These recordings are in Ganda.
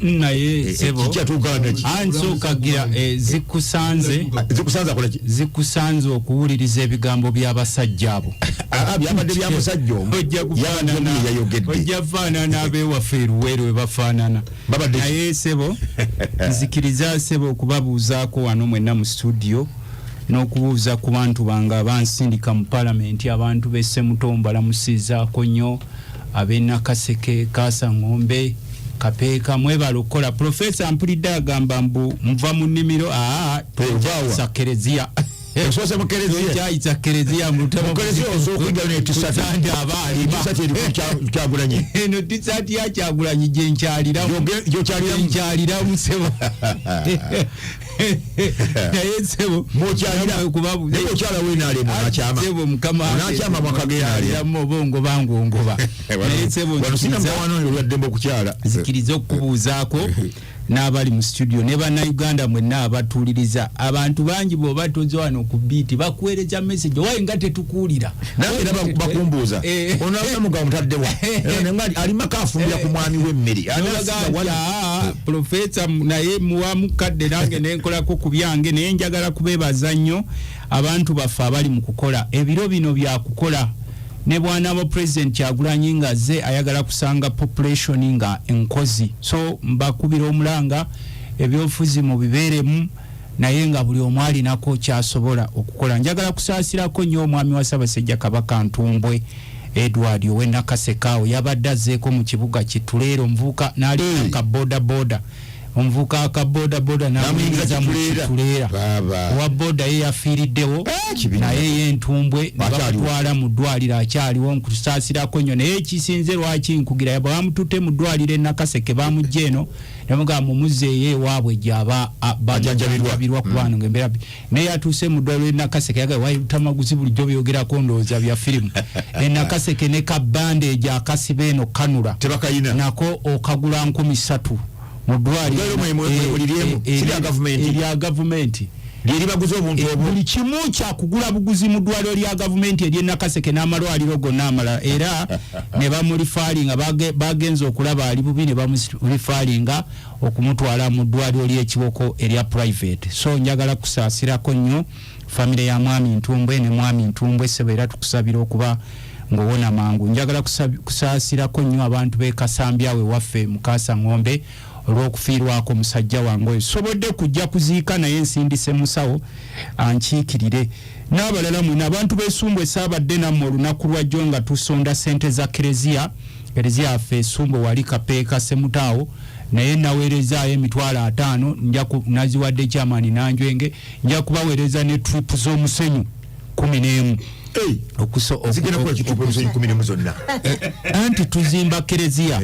naye sebo anso kagira zikusanze okuwuliriza ebigambo by'abasajja abo byabadde by'amusajja ojja faanana abewaffe eruweero we bafaanana naye sebo nzikiriza sebo okubabuuzaako wano mwenna mu studio n'okubuuza ku bantu bange abansindika mu palamenti abantu b'esse Mutombo balamusizaako nnyo ab'e Nakaseke Kaasa Ng'ombe Kapeeka mwebala okukola Professor Mpulidde agamba mbu nva mu nnimiro sakerezia Sose mukerezia chaita kerezia mutama mukerezia osokuja ne tisati abali tisati eri kyagulanye eno tisati ya kyagulanye je nkyalira musebo Sebo mokyalira kubabu ne okyala wena ali mwachama sebo mukama mwachama mwakagera ali ya mobongo bangu ngoba sebo wanusina mwano yadembo kukyala zikiriza okubuuzaako n'abali mu studio ne bana Uganda mwenna abatuliriza abantu bangi bo batozo wano ku beat bakuweereza message wayi nga tetukuulira nawe bakumbuuza onaona mugawo mutaddewa nengali ali makafumbira ku mwami w'emmeri Professor naye muwamu kadde nange nenkolako ku byange naye njagala kubeebaza nnyo abantu baffe abali mu kukola ebiro bino bya kukola ne bwana wa president Kyagulanyi ngaze ayagala kusanga population nga enkozi so mbakubira omulanga ebyofuzi mu biberemu naye nga buli omwali nako kyasobola okukola njagala kusaasirako nnyo omwami wa Ssaabasajja Kabaka Ntumbwe Edward owe Nakasekawo yabadde azzeeko mu kibuga Kitulero omuvubuka n'ali ka boda omuvubuka aka boda n'amuyingiza mu Kitulera wa boda ye yafiiriddewo naye y'Entumbwe batwala mu ddwaliro akyaliwo nkusaasirako nnyo naye ekisinze lwaki nkugira bamututte mu ddwaliro e Nakaseke bamujja eno ne mugamba mumuzeeyo ewaabwe gy'aba bajjanjabirwa ku baana ng'embeera naye atuuse mu ddwaliro e Nakaseke yagala wayitamaguzi bulijjo byogerako ndowooza bya firimu e Nakaseke ne kabandage akasiba eno kanula tebakayina nako okagula 3,000 mu ddwaliro erya gavumenti lyeribaguza obuntu buli kimu kyakugula buguzi mu ddwaliro lya gavumenti ery'e Nakaseke n'amalwaliro gonna amalala era ne bamulifaalinga bagenza okulaba ali bubi ne bamulifaalinga okumutwala mu ddwaliro ly'ekiboko erya private so njagala kusaasirako nnyo famire ya mwami Ntumbwe ne mwami Ntumbwe sebo era tukusabira okuba ng'owona mangu njagala kusaasirako nnyo abantu b'e Kasambyawe waffe mu Kaasa Ng'ombe olw'okufiirwako musajja wange sobodde kujja kuziika naye nsindise musawo ankiikirire n'abalala mwena abantu b'Essumbwe saabadde nammwe olunaku lwajjo nga tusonda ssente za kereziya yaffe Essumbwe wali Kapeeka Ssemutaawo naye naweerezaayo $50 nja naziwadde kyamaani Nanjwenge nja kubaweereza ne trip z'omusenyu 11 anti tuzimba kereziya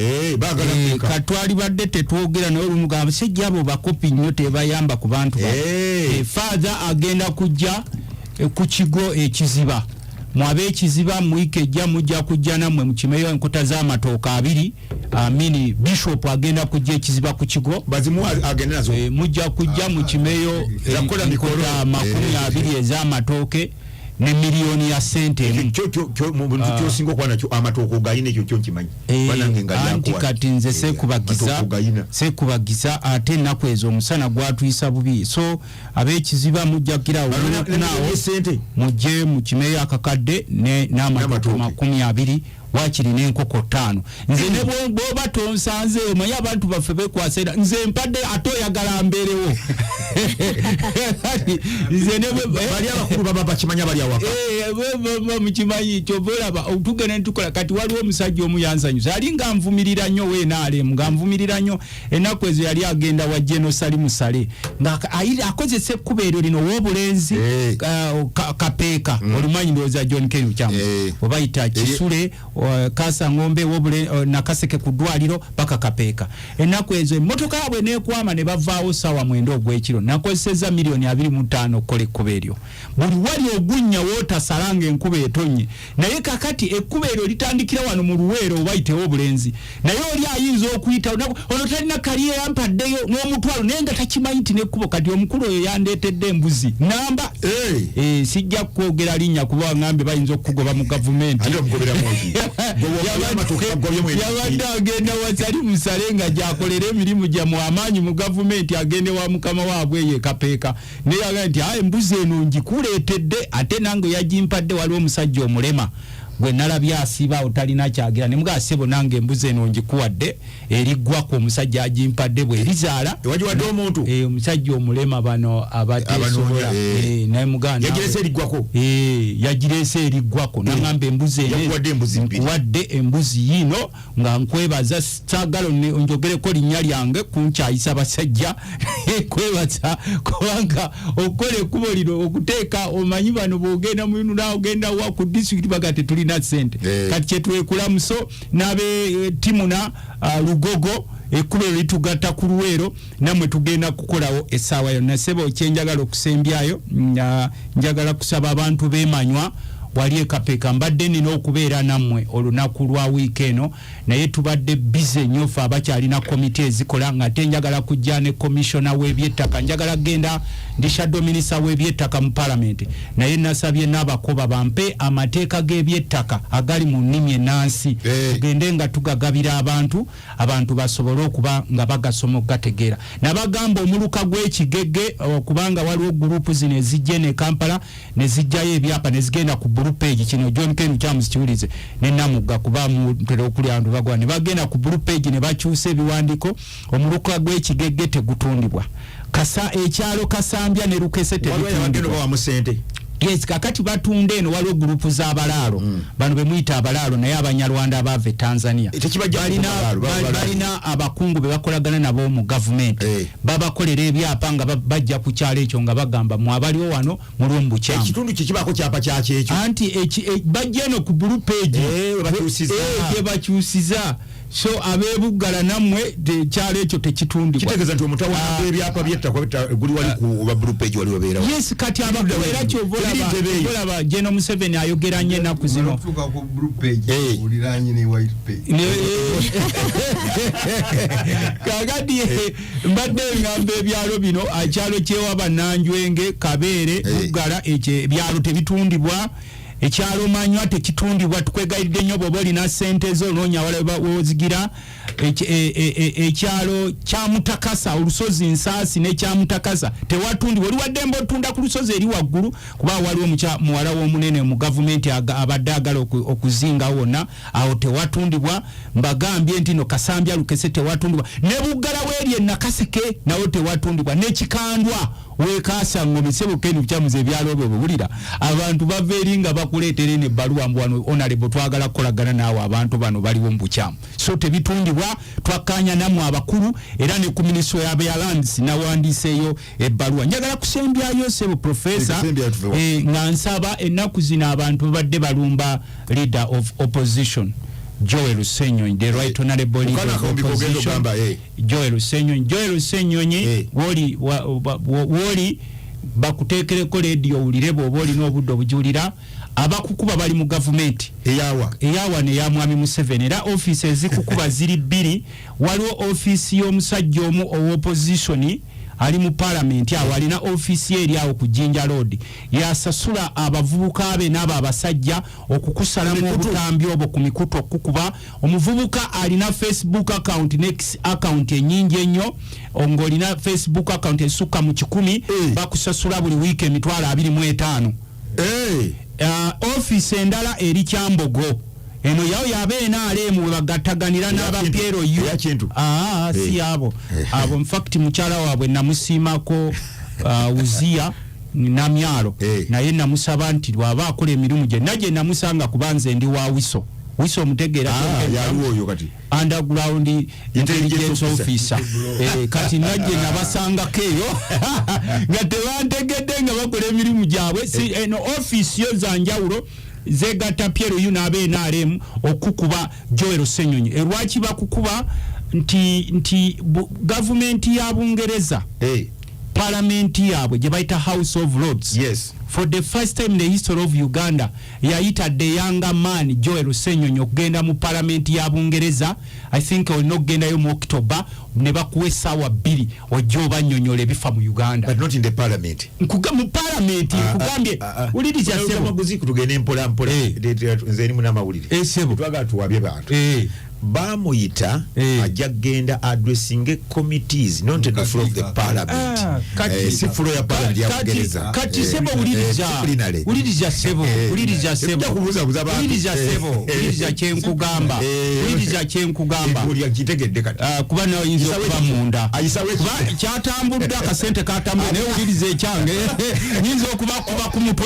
katwali badde tetwogera naye olumugamba abasajja abo bakopi nnyo tebayamba ku bantu father agenda kujja ku kigo ekiziba mwabe ekiziba muike ejja mujja kujja nammwe mu Kimeeyo enkota z'amatooka 2 bishop agenda kujja ekiziba ku kigo bazimu agenda nazo mujja kujja mu Kimeeyo enkota 20 ez'amatooke ne milioni ya sente muntu kyosinga kwa nakyo amatoko gayine kyo nkimanyi banange ngali anti kati nze sekubagiza ate nako ezo omusana gwatuyisa bubi so abekiziba mujjakira nawo sente mujje mu Kimeeyo akakadde n'amatoko 20 wakiri n'enkoko 5 nze ne boba tonsanze omanyi abantu baffe bekwasera nze mpadde atoyagala mbeerewo nze ne bali abakulu baba bakimanya bali awaka mukimanyi kyobolaba otugene ntukola kati waliwo omusajja omuyanzanyuza ali nga nvumirira nnyo weenaale nga nvumirira nnyo ennaku ezo yali agenda wa Sali Musale nga akozesa ekkuba eryo lino w'obulenzi Kapeeka olumanyi ndowooza John Kerry kyamu obayita Kisule Kaasa Ng'ombe Nakaseke ku ddwaliro paka Kapeeka ennaku ezo emmotoka yaabwe neekwama ne bavaawo ssaawa 9 ogw'ekiro nakozeseza $1,25,000 okukola ekkuba eryo buli wali ogunnya wootasalanga enkuba etonye naye kakati ekkuba eryo litandikira wano mu Luweero obayitewo obulenzi naye oli ayinza okuyita ono talina kaliye yampaddeyo n'omutwalo naye nga takimanyi nti n'ekkubo kati omukulu oyo yandeetedde embuzi namba sijja kwogera linnya kuba ngambe bayinza okugoba mu gavumenti yabadde agenda wasali musale nga gyakolera emirimu gyamu amaanyi mu gavumenti agende wa mukama waabwe ye kapeeka naye yagaa nti embuzi eno ngikuleetedde ate nange yagimpadde waliwo omusajja omulema gwe nalabye asiba otalina kyagira ne mugaa sebo nange embuzi eno ngikuwadde eriggwako omusajja agimpadde bwe erizaala wajiwadde omuntu omusajja omulema bano abatesobola naye mugaa yagirese eriggwako yagirese eriggwako nangamba embuzi wadde embuzi yino nga nkwebaza saagala onjogereko linnya lyange kunkyayisa basajja kwebaza kubanga okola ekkubo lino okuteeka omanyi bano bwogenda mu yunula ogenda wa ku disitulikiti bagate tulina sente kati kyetwekula muso nabe timuna lugogo ekkubo litugatta ku Luweero namwe tugenda kukolawo essaawa yonna sebo kyenjagala okusembyayo njagala kusaba abantu beemanywa wali ekapeeka mbadde nina okubeera nammwe olunaku lwa wiiki eno naye tubadde bize nnyo ffe abakyalina komite ezikola nga ate njagala kujja ne komishona w'ebyettaka njagala genda ndi shadow minister w'ebyettaka mu palamenti naye nasabye n'abakoba bampe amateeka g'ebyettaka agali mu nnimi ennansi tugende nga tugagabira abantu basobole okuba nga bagasoma okugategeera nabagamba omuluka gw'ekigege okubanga waliwo gurupu zino ezijje ne Kampala ne zijjayo ebyapa ne zigenda ku blue page kino John Ken kyamuzikiwulize ne Namugga kuba mu ntero okuli abantu bagwa ne bagenda ku blue page ne bakyusa ebiwandiko omuluka gw'ekigege tegutundibwa kasa ekyalo Kasambya ne Lukese tegutundibwa yes kakati batunda eno waliwo gurupu z'abalaalo bano bemuyita abalaalo naye abanyarwanda abave Tanzania balina abakungu be bakolagana nabo mu gavumenti babakolera ebyapa nga bajja ku kyalo ekyo nga bagamba mu abaliwo wano mulumbu kyamu ekitundu kikibaako kyapa kyakyo ekyo anti bajja eno ku blue page bakyusiza so abebuggala nammwe kyalo ekyo tekitundibwa kitegeeza nti omutawana gw'ebyapa by'ettaka guli wali ku blue page wali wabeerawo yes kati abakubeera kyovolaba Jeno Museveni ayogera nnyo ennaku zino kakati mbadde ngamba ebyalo bino ekyalo kyewaba Nanjwenge Kabeere Buggala ebyalo tebitundibwa ekyalo Manywa tekitundibwa tukwegayidde nnyo bw'oba olina ssente zo onoonya wala wozigira ekyalo kya Mutakasa olusozi Nsaasi n'ekya Mutakasa tewatundibwa oli wadde mba otunda ku lusozi eri waggulu kuba waliwo muwala w'omunene mu gavumenti abadde agala okuzinga wonna awo tewatundibwa mbagambye nti no Kasambya Lukese tewatundibwa ne Buggala w'eri Nakaseke nawo tewatundibwa n'Ekikandwa wekasa ngomesebo kenu kyamuze ebyalo byo bulira abantu bava eri nga bakuleetera ne ebbaluwa mbwano honorable twagala kukolagana naawe abantu bano baliwo mu bukyamu so tebitundibwa twakkaanya namwe abakulu era ne ku minisitule y'abeyalands nawandiiseeyo ebbaluwa njagala kusembyayo sebo professor nga nsaba ennaku zino abantu babadde balumba leader of opposition Joel Senyonyi the right honorable leader of opposition Joel Senyonyi woli bakuteekereko radio owulire bw'oba olina obudde obujulira abakukuba bali mu gavumenti eyawa neya mwami Museveni era office ezikukuba ziri bbiri waliwo office y'omusajja omu ow'opposition ali mu parliament awo alina office eri awo ku Jinja Road yasasula abavubuka be n'abo abasajja okukusalamu obutambi obwo ku mikutu okukuba omuvubuka alina Facebook account next account enyingi ennyo ng'olina Facebook account esukka mu 10 bakusasula buli wiiki $25,000 office endala eri Kyambogo eno yao yabeena alemu bagattaganira n'abapiero yu si abo in fact mukyala waabwe namusiimako Uzia Namyalo naye namusaba nti lwaba akola emirimu gye najje namusanga kubanze ndi wa wiso mutegeera yaluwo kati underground intelligence officer kati najje nabasanga keyo nga tebantegedde nga bakola emirimu gyabwe eno office yo zanjawulo zegata Piero yu nabeena alemu okukuba Joel Senyonyi lwaki bakukuba nti gavumenti ya Bungereza parliament yabwe gye bayita House of Lords for the first time in the history of Uganda yayitadde younger man Joel Ssenyonyi okugenda mu parliament ya Bungereza. I think olina okugendayo mu October ne bakuwa essaawa 2 ojja obanyonyola ebifa mu Uganda. But not in the parliament. Mu parliament nkugambye uliriza sebo maguzi kutugende mpola mpola nze ni munamawulire. Sebo twaga tuwabye bantu. Bamuyita ajja genda addressing committees not the floor of the parliament. Si floor ya parliament ya Bungereza. Kati sebo uliriza sebo uliriza kyenkugamba uli akitegedde kati kuba nayo yinza okuba munda kyatambudde akasente katambudde naye uliriza ekyange yinza okuba ku mutwe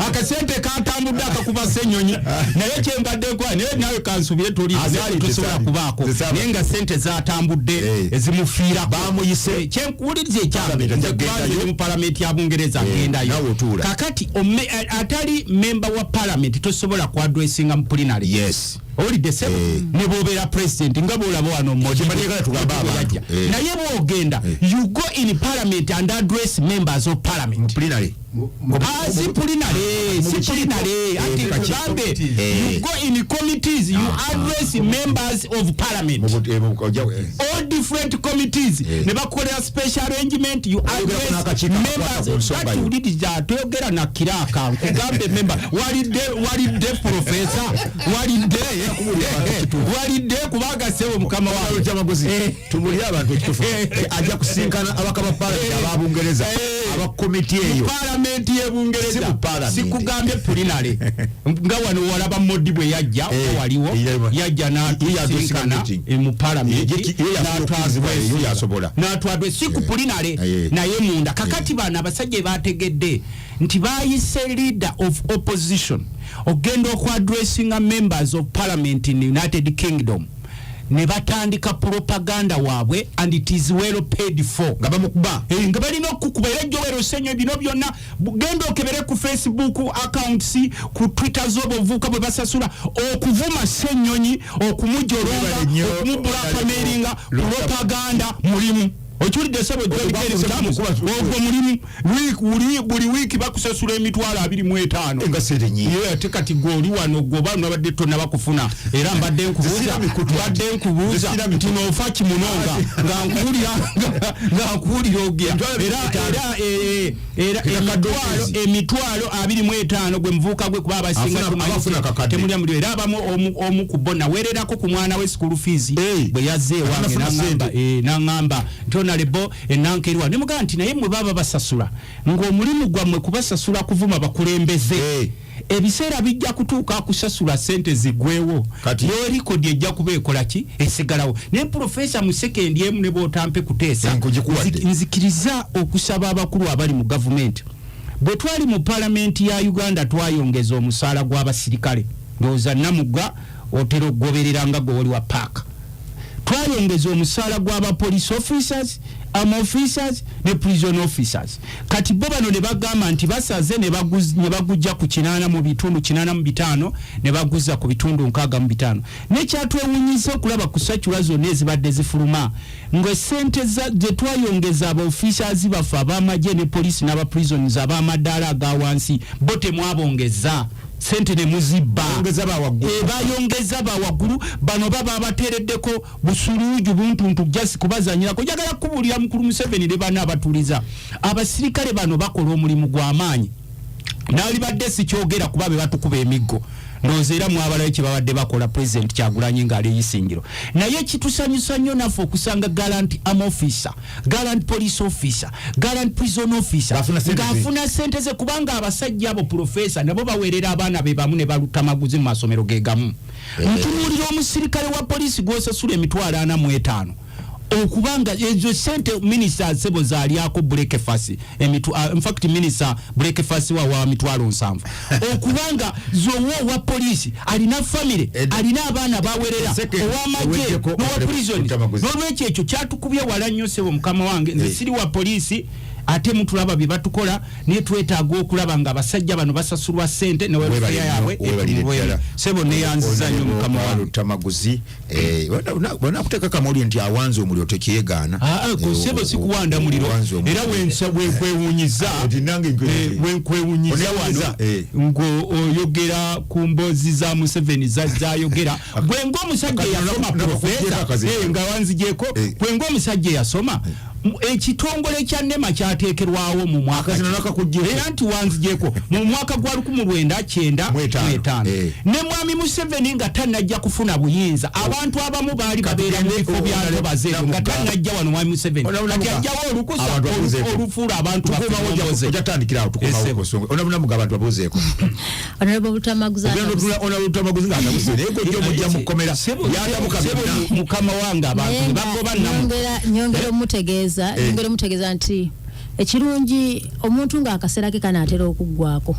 akasente katambudde akakuba Ssenyonyi naye kyembadde kwa naye nawe kansubye tuli tusobola kubaako naye nga sente zatambudde ezimufiira bamuyise kyenkuwuliriza ekyange mu parliament ya Bungereza agendayo kakati atali member wa parliament tosobola ku addressinga mu plenary. Yes. Oli desebo ne bobera president nga bolabo wano mmoja naye bwogenda you go in parliament and address members of parliament plenary. Si plenary ati kugambe you go in committees you address members of parliament all different committees ne bakolera special arrangement you address members that you did that toyogera na kiraka kugambe member walide professor walide kubaga sebo mukama wao cyamaguzi tumuli abantu ekitufu ajja kusinkana abakaba parliament ababungereza aba committee eyo parliament ye Bungereza sikugambye plenary nga wano walaba Modibwe yajja waliwo yajja na tusinkana mu parliament natwadwe siku plenary naye munda kakati bana abasajja bategedde nti bayise leader of opposition ogenda okwadressinga members of parliament in the United Kingdom ne batandika propaganda waabwe and it is well paid for nga bamukuba nga balina okukuba era Joel Ssenyonyi bino byonna genda okebere ku Facebook accounts ku Twitter z'obuvuka bwe basasula okuvuma Ssenyonyi okumujolonga okumubulakameringa propaganda mulimu ochulide sebo dedikere samu ogwo mulimu buli wiki bakusasula emitwalo 25 engasere nyi tekati goli wano gobano abadde tonna bakufuna era mbadde nkubuuza tino ofaki munonga nga nkuulira ogya era emitwalo 25 gwe mvuka gwe kuba abasinga temulya mulyo era abamu omu kubona wererako ku mwana we school fees bwe yazze wange nangamba ntona lebo enankerwa nemuga nti naye mwe baba basasula ng'omulimu gwammwe kubasasula kuvuma bakulembeze ebiseera bijja kutuuka kusasula sente zigwewo yo record ejja kubeekola ki esigalawo ne professor mu second emu ne botampe kuteesa nzikiriza okusaba abakulu abali mu government bwe twali mu parliament ya Uganda twayongeza omusaala gw'abasirikale ndowooza Namugga otero gobereranga goli wa park twayongeza omusaala gw'aba police officers officers ne prison officers kati bo bano ne bagamba nti basaze ne bagujja ku 8 mu bitundu 85 ne baguza ku bitundu 65 ne kyatwewunyisa okulaba ku sachula zonna ezibadde zifuluma ngwe sente ze twayongeza aba officers bafa abamaje ne police n'aba prisons abamadaala aga wansi bo temwabongeza sente ne muzibba bayongeza bawagulu bano baba abatereddeko busuluju buntuntu just kubazanyira ko jagala kubulira mukulu Museveni ne bana abatuliza abasirikale bano bakola omulimu gw'amaanyi nali badde sikyogera kuba be batukuba emiggo ndozeera mwabalayo kibabadde bakola president Kyagulanyi nga ali yisingiro naye kitusanyusa nnyo naffe okusanga gallant army officer gallant police officer gallant prison officer ng'afuna sente ze kubanga abasajja abo professor nabo baweerera abaana be bamu ne baluta maguzi mu masomero ge gamu ntunuulira omusirikale wa polisi gw'osasula emitwalo 45 okubanga ezo sente minister sebo zaaliako breakfast in fact minister breakfast wa mitwalo 7 okubanga zowo wa polisi alina family alina abaana bawerera owamaje no prison n'olwekyo ekyo kyatukubye wala nnyo sebo mukama wange nze siri wa polisi ate mutulaba bye batukola ne twetaaga okulaba nga abasajja bano basasulwa ssente ne welfare yaabwe sebo ne yanziza nnyo mukama wa Lutamaguzi wana kuteka kamuli nti awanze omuliro tekiyegaana sebo sikuwanda muliro era wenkwewunyiza wenkwewunyiza wano ngo oyogera ku mboozi za Museveni zayogera gwe ng'omusajja yasoma profesa nga wanzigyeko gwe ng'omusajja yasoma ekitongole kya NEMA kyateekerwawo mu mwaka era nti wanzigyeko mu mwaka gwa 1995 ne mwami Museveni nga tannajja kufuna buyinza abantu abamu baali babeera mu bifo bya bazeero nga tannajja wano mwami Museveni kati ajjawo olukusa olufuula abantu bakoze ojatandikira tukomawo onabuna mu abantu babuzeeko Honorable Lutamaguzi nga anabuzire ego jjo mujja mukomera yanda mukabina mukama wange abantu bagoba nyongera mutegeeza nti ekirungi omuntu nga akaseera ke kanaatera okuggwako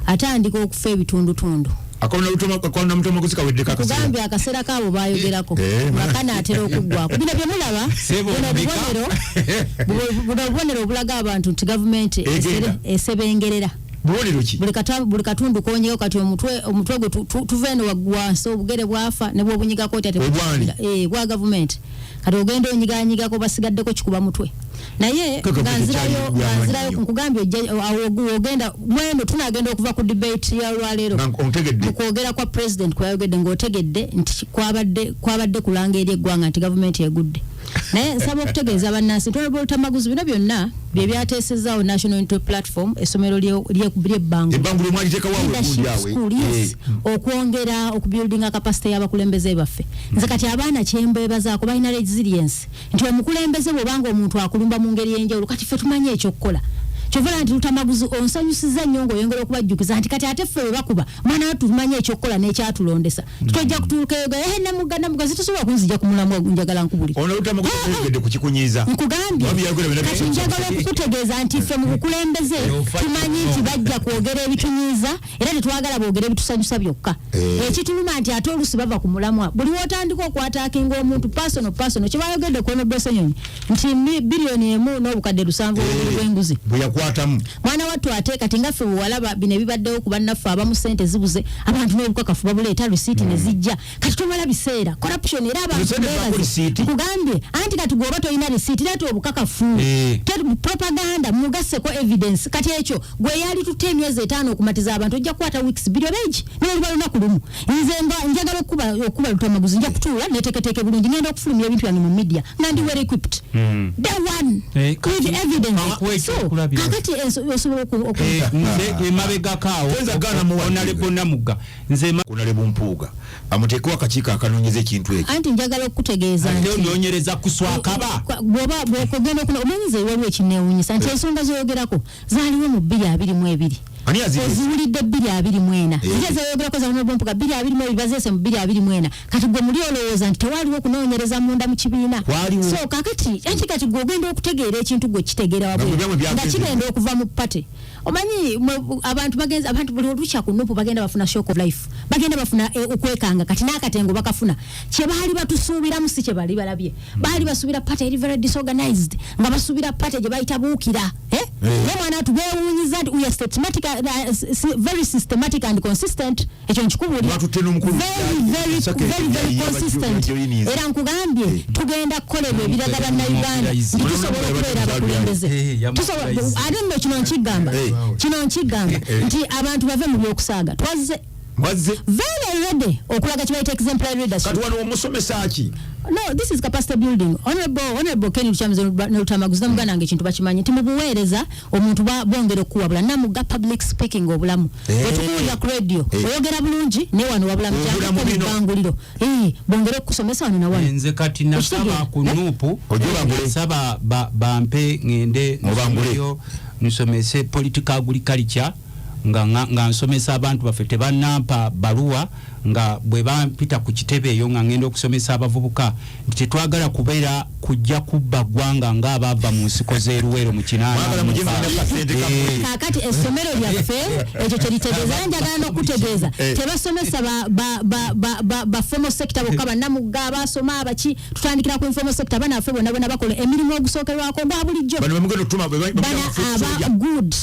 atandika okufa ebitundutundu akona Lutamaguzi kawedde kakasera kugambye akaseera kaabo bayogerako bakanaatera okuggwako bino bye mulaba buno bubonero obulaga abantu nti gavumenti esebengerera buli katundu konyeyo kati omutwe gwe tuveeno waggwansi obugere bwafa ne bw'obunyigako ate bwa gavumenti kati ogenda onyiganyigako basigaddeko kikuba mutwe naye nzirayo nkugambye ogenda mweno tunagenda okuva ku debate ya lwaleero mukwogera kwa president kwayogedde ng'otegedde nti kwabadde kulanga eri eggwanga nti gavumenti egudde naye nsaba okutegeeza bannansi Honorable Lutamaguzi bino byonna bye byateesezaawo National Unity Platform essomero ly'ebbangu okwongera okubuildinga capacity y'abakulembeze baffe nze kati abaana kyembeebazaako balina resilience nti omukulembeze bw'obanga omuntu akulumba mu ngeri y'enjawulo kati ffe tumanye ekyokukola kyovala nti Lutamaguzi onsanyusiza nnyo ng'oyongera okubajjukiza nti kati ate ffe bwe bakuba mwana we tumanye ekyokukola n'ekyatulondesa tutojja kutuuka eyoga namuga zitusobola kunzija ku mulamu njagala nkubuli nkugambye kati njagala okukutegeeza nti ffe mu bukulembeze tumanyi nti bajja kwogera ebitunyiiza era tetwagala boogera ebitusanyusa byokka ekituluma nti ate olusi bava ku mulamwa buli wotandika okwataakinga omuntu personal kyebayogedde ku Honorable Ssenyonyi nti bilioni 1 n'obukadde 7 bw'enguzi mwana wattu ate kati nga ffe bwewalaba bino ebibaddewo ku bannaffe abamu ssente zibuze abantu n'obukakafu babuleeta risiiti ne zijja kati tomala biseera corruption era abantu kugambye anti kati gwoba tolina risiiti leeta obukakafu propaganda mugasseko evidence kati ekyo gwe yali tutta emyezi 5 okumatiza abantu ojja kukwata weeks bidyo beegi n'oluba lunaku lumu nze njagala okuba Lutamaguzi nja kutuula neteeketeeke bulungi ngenda okufulumya ebintu byange mu media nga ndi well equipped the one with evidence so kakati osobola nze emabega kaawo Honorable Namuga nze Honorable Mpuuga amuteekwa akakiiko akanoonyeza ekintu ekyo anti njagala okutegeeza nti onoonyereza kuswakaba bw'okogenda omanyiza waliwo ekineewuunyisa nti ensonga z'oyogerako zaaliwo mu 2022 oziwulidde 2024 nje zayogerako za Honorable Mpuuga 2022 bazeese mu 2024 kati gwe muli olowooza nti tewaliwo kunoonyereza munda mu kibiina so kakati anti kati gw'ogenda okutegeera ekintu gwe kitegeera wabweru nga kigenda okuva mu pate omanyi abantu buli olukya ku Nuupu bagenda bafuna shock of life bagenda bafuna okwekanga kati n'akatengo bakafuna kye baali batusuubiramu si kye bali balabye baali basuubira pate eri very disorganized nga basuubira pate gye bayita buukira ne mwana atu beewuunyiza nti we are very systematic and consistent ekyo nkikubuulira very consistent era nkugambye tugenda kukolebwa ebiraga bannayuganda tusobola okubeera abakulembeze ate nno kino nkigamba nti abantu bave mu byokusaaga twazze very ready okulaga kibayita exemplary leadership kati wano omusomesa ki no this is capacity building honorable Ken Lukyamize ne Lutamaguzi namugana nge kintu bakimanyi nti mu buweereza omuntu bongera okuwabula namuga public speaking obulamu wetukuulira ku radio oyogera bulungi ne wano wabulamu kyanguliro bongera okusomesa wano na wano nze kati nasaba ku Nuupu saba bampe ngende nsomese political agriculture nga nsomesa abantu baffe tebannampa baluwa nga bwe bampita ku kitebe eyo nga ngenda okusomesa abavubuka nti tetwagala kubeera ku kujja kubba ggwanga ng'abaava mu nsiko z'eruwero mu kinaana. Kaakati essomero lyaffe ekyo kye litegeeza njagala n'okutegeeza tebasomesa ba formal sector bokka bannamugga abasoma abaki tutandikira ku informal sector bana baffe bonna bakola emirimu ogusookerwako gwa bulijjo good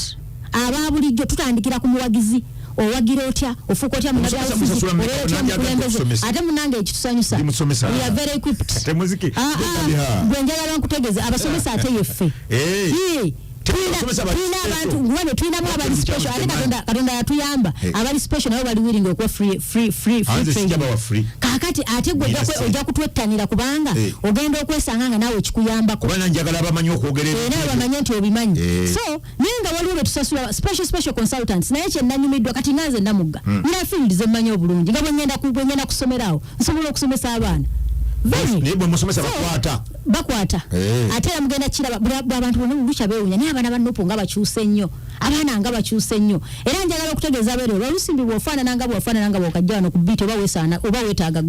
aba bulijjo tutandikira ku muwagizi owagira otya ofuuka otya munabyabufulembeze ate munange ekitusanyusa we are very equipped gwe njagala nkutegeeza abasomesa ate yeffe tulina abantu ngwane tulinamu abali special ate katonda yatuyamba abali special nabo bali willing okuwa free kakati ate gwe ojja kutwettanira kubanga ogenda okwesanga nga naawe kikuyambako kubanga njagala abamanyi okwogera naye bamanye nti obimanyi so naye nga waliwo betusasula special consultants naye kyennanyumiddwa kati nganze Namugga nina field ze mmanyi obulungi nga bwe ngenda kusomerawo nsobola okusomesa abaana naye bwe musomesa bakwata ate era mugenda kiraba abantu bonna lukya beewunya naye abaana bannopo nga bakyuse nnyo abaana nga bakyuse nnyo era njagala okutegeeza abeera olwalusimbi bw'ofaanana nga bw'okajja wano ku biiti oba weesaana oba weetaaga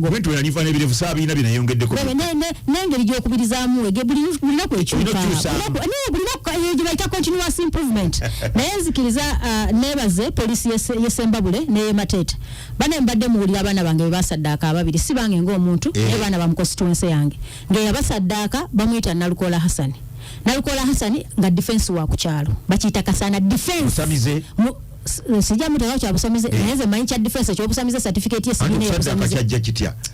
n'engeri gy'okubirizaamu bulinaku ekyuka gye bayita continuous improvement naye nzikiriza neebaze poliisi y'Essembabule n'ey'e Mateete bane mbadde muwulira abaana bange be basaddaaka ababiri si bange ng'omuntu naye baana ba mu constituency yange ng'eyabasaddaaka bamuyita Nalukola Hassan nga defense wa ku kyalo bakiyita Kasana defense sijja mutaka kya busamize naye nze manyi kya defense eky'obusamize certificate y'esibine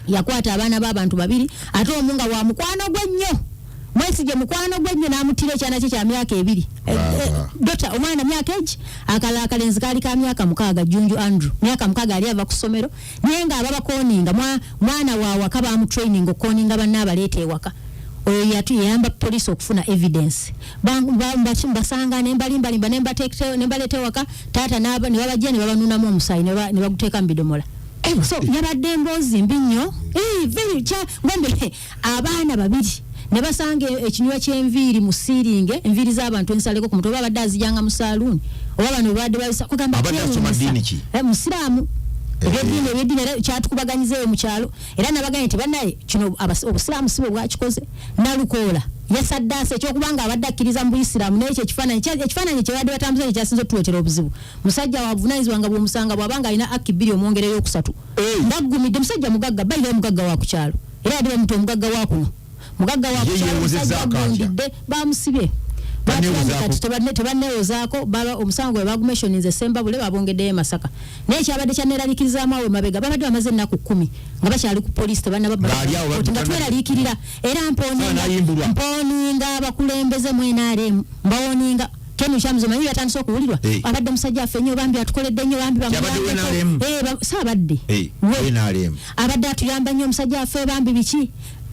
yakwata abaana b'abantu babiri ate omu nga wa mukwano gwe nnyo mwesije mukwano gwe nnyo n'amutira ekyana kye kya myaka 2 dota omwana myaka egi akalala akalenzi kaali ka myaka 6 Junju Andrew myaka 6 ali ava ku ssomero naye nga ababakoninga mwana waawaka bamutraining okukoninga banna abaleeta ewaka oyo yatuyamba police okufuna evidence basanga nembalimbalimba nembaleeta ewaka taata ne babajja ne babanuunamu omusaayi ne baguteeka mu bidomola so yabadde emboozi mbi nnyo ngombe abaana babiri ne basanga ekinywa ky'enviiri mu siiringe enviiri z'abantu ensaleko ku mutwe oba badde azijjanga mu saaluuni oba bano badde babisa kugamba musiraamu ebyeddiini era kyatukubaganyizeeyo mu kyalo era nabaganye nti bannaye kino obusiraamu si bwe bwakikoze Nalukoola yasaddaasa ekyokubanga abadde akkiriza mu Buyisiraamu naye ekifaananyi kye badde batambuza ne kyasinza otuleetera obuzibu musajja wavunaanyizibwanga bw'omusanga bw'abanga alina akki 2 omwongereyo 3 ngaggumidde musajja mugagga bayira omugagga wa ku kyalo era yadde bamuta omugagga wa kuno mugagga wa ku kyalo musajja agundidde bamusibye tebanneewozaako omusango bwe bagumeshonize Essembabule babongeddeyo Masaka naye kyabadde kyanneeraliikirizaamu awo emabega babadde bamaze ennaku 10 nga bakyali ku poliisi tebannababati nga tweraliikirira era mponinga abakulembeze mu NRM mbawoninga Kenu Shamzo manyi yatandise okuwulirwa abadde musajja affe nnyo bambi atukoledde nnyo bambi saabadde abadde atuyamba nnyo omusajja affe bambi biki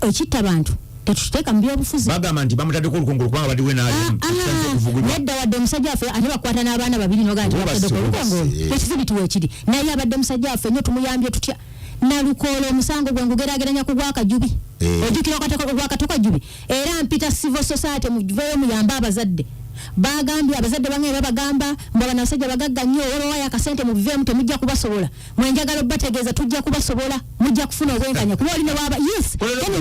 ekitta bantu tetuteeka mu byobufuzi bagamba nti bamutaddeko olukongolo kubanga badi we nedda wadde omusajja waffe ate bakwata n'abaana babiri noga nti bataddeko olukongolo ekizibu tuweekiri naye abadde musajja waffe nnyo tumuyambye tutya Nalukoola omusango gwe ngugeraageranya ku Gwakajubi ojjukira ogwakatoka Jubi era mpita civil society muveeyo muyambe abazadde bagambye abazadde bange babagamba mbona abasajja bagagga nnyo olowaya akasente mu biveemu temujja kubasobola mwenjagala obategeeza tujja kubasobola mujja kufuna obwenkanya kuba olina waba yes olina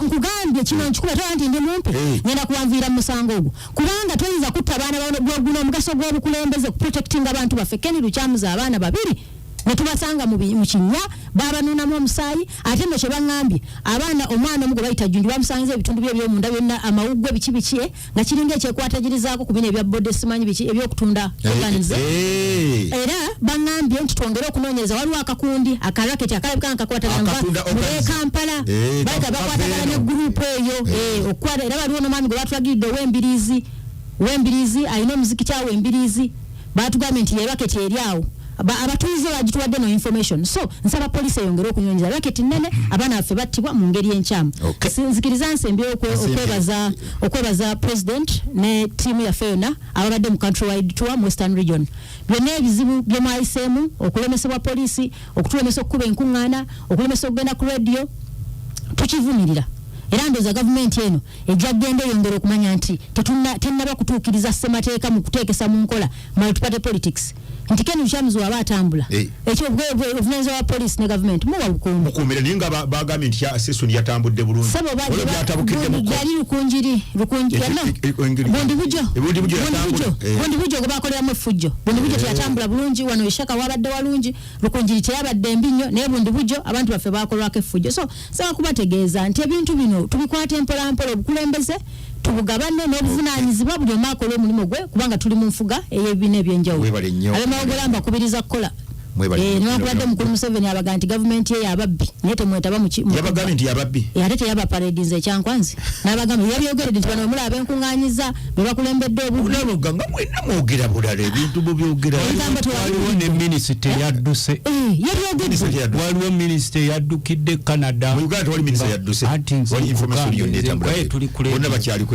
nkugambye kino nkikuba tola nti ndi mumpi ngenda kuwanviira mu musango ogwo kubanga toyinza kutta abaana guno omugaso gw'obukulembeze kuprotectinga abantu baffe Ken Lukyamuza abaana babiri netubasanga mu kinnya babanuunamu omusaayi ate nno kye baŋŋambye abaana omwana omu gwe bayita Junju bamusangiza ebitundu bye ebyomunda byonna amawuggwe biki nga kiringa ekyekwatagirizaako ku bino ebya bode simanyi biki ebyokutunda organize era baŋŋambye nti twongere okunoonyereza waliwo akakundi akaraketi akalabika nga kakwatagana mu Kampala bakwatagana ne gurupu eyo okukwata era waliwo n'omwami gwe batulagiridde ow'embiriizi alina omuzikiti awo embiriizi batugambye nti yeebaketi eri awo abatuuze bagituwadde no information so nsaba poliisi eyongere okunyonyeza raketi nnene abaana baffe battibwa mu ngeri enkyamu nzikiriza nsembi okwebaza president ne ttiimu yaffe yonna ababadde mu countrywide tour mu Western Region byonna ebizibu bye mwayiseemu okulemesebwa poliisi okutulemesa okukuba enkuŋŋaana okulemesa okugenda ku radio tukivumirira era ndowooza gavumenti eno ejja kgenda eyongera okumanya nti tennaba kutuukiriza ssemateeka mu kuteekesa mu nkola multiparty politics ntikeni ushamuzo abatambula ekyo obuvunaanyizibwa wa police ne government muwa bukuumi mukuumira naye nga bagambye nti Sesuni yatambudde bulungi sabo bali lukunjiri bondi bujo bakoleramu effujjo bondi bujo teyatambula bulungi wano ishaka wabadde walungi lukunjiri teyabadde mbinyo naye bondi bujo abantu baffe bakolwako effujjo so saba kubategeeza nti ebintu bino tubikwate mpola mpola obukulembeze tubugabane n'obuvunaanyizibwa buli omu akola omulimu gwe kubanga tuli mu nfuga ey'ebibiina eby'enjawulo abemawogolamba kubiriza kukola niwakubadde mukulu Museveni abaga nti gavumenti ye yababbi naye temwetaba yabagambye nti yababbi ate teyaba paradinze ekyankwanzi n'abagambye yabyogeredde nti bano bwe mulaba enkuŋŋaanyiza bwe bakulembedde obulabogga nga mwenna mwogera bulala ebintu bubyogera waliwo ne minisita yadduse waliwo minisita yaddukidde Canada mu Uganda tewali minisita yadduse wali information yonna etambula bonna bakyaliko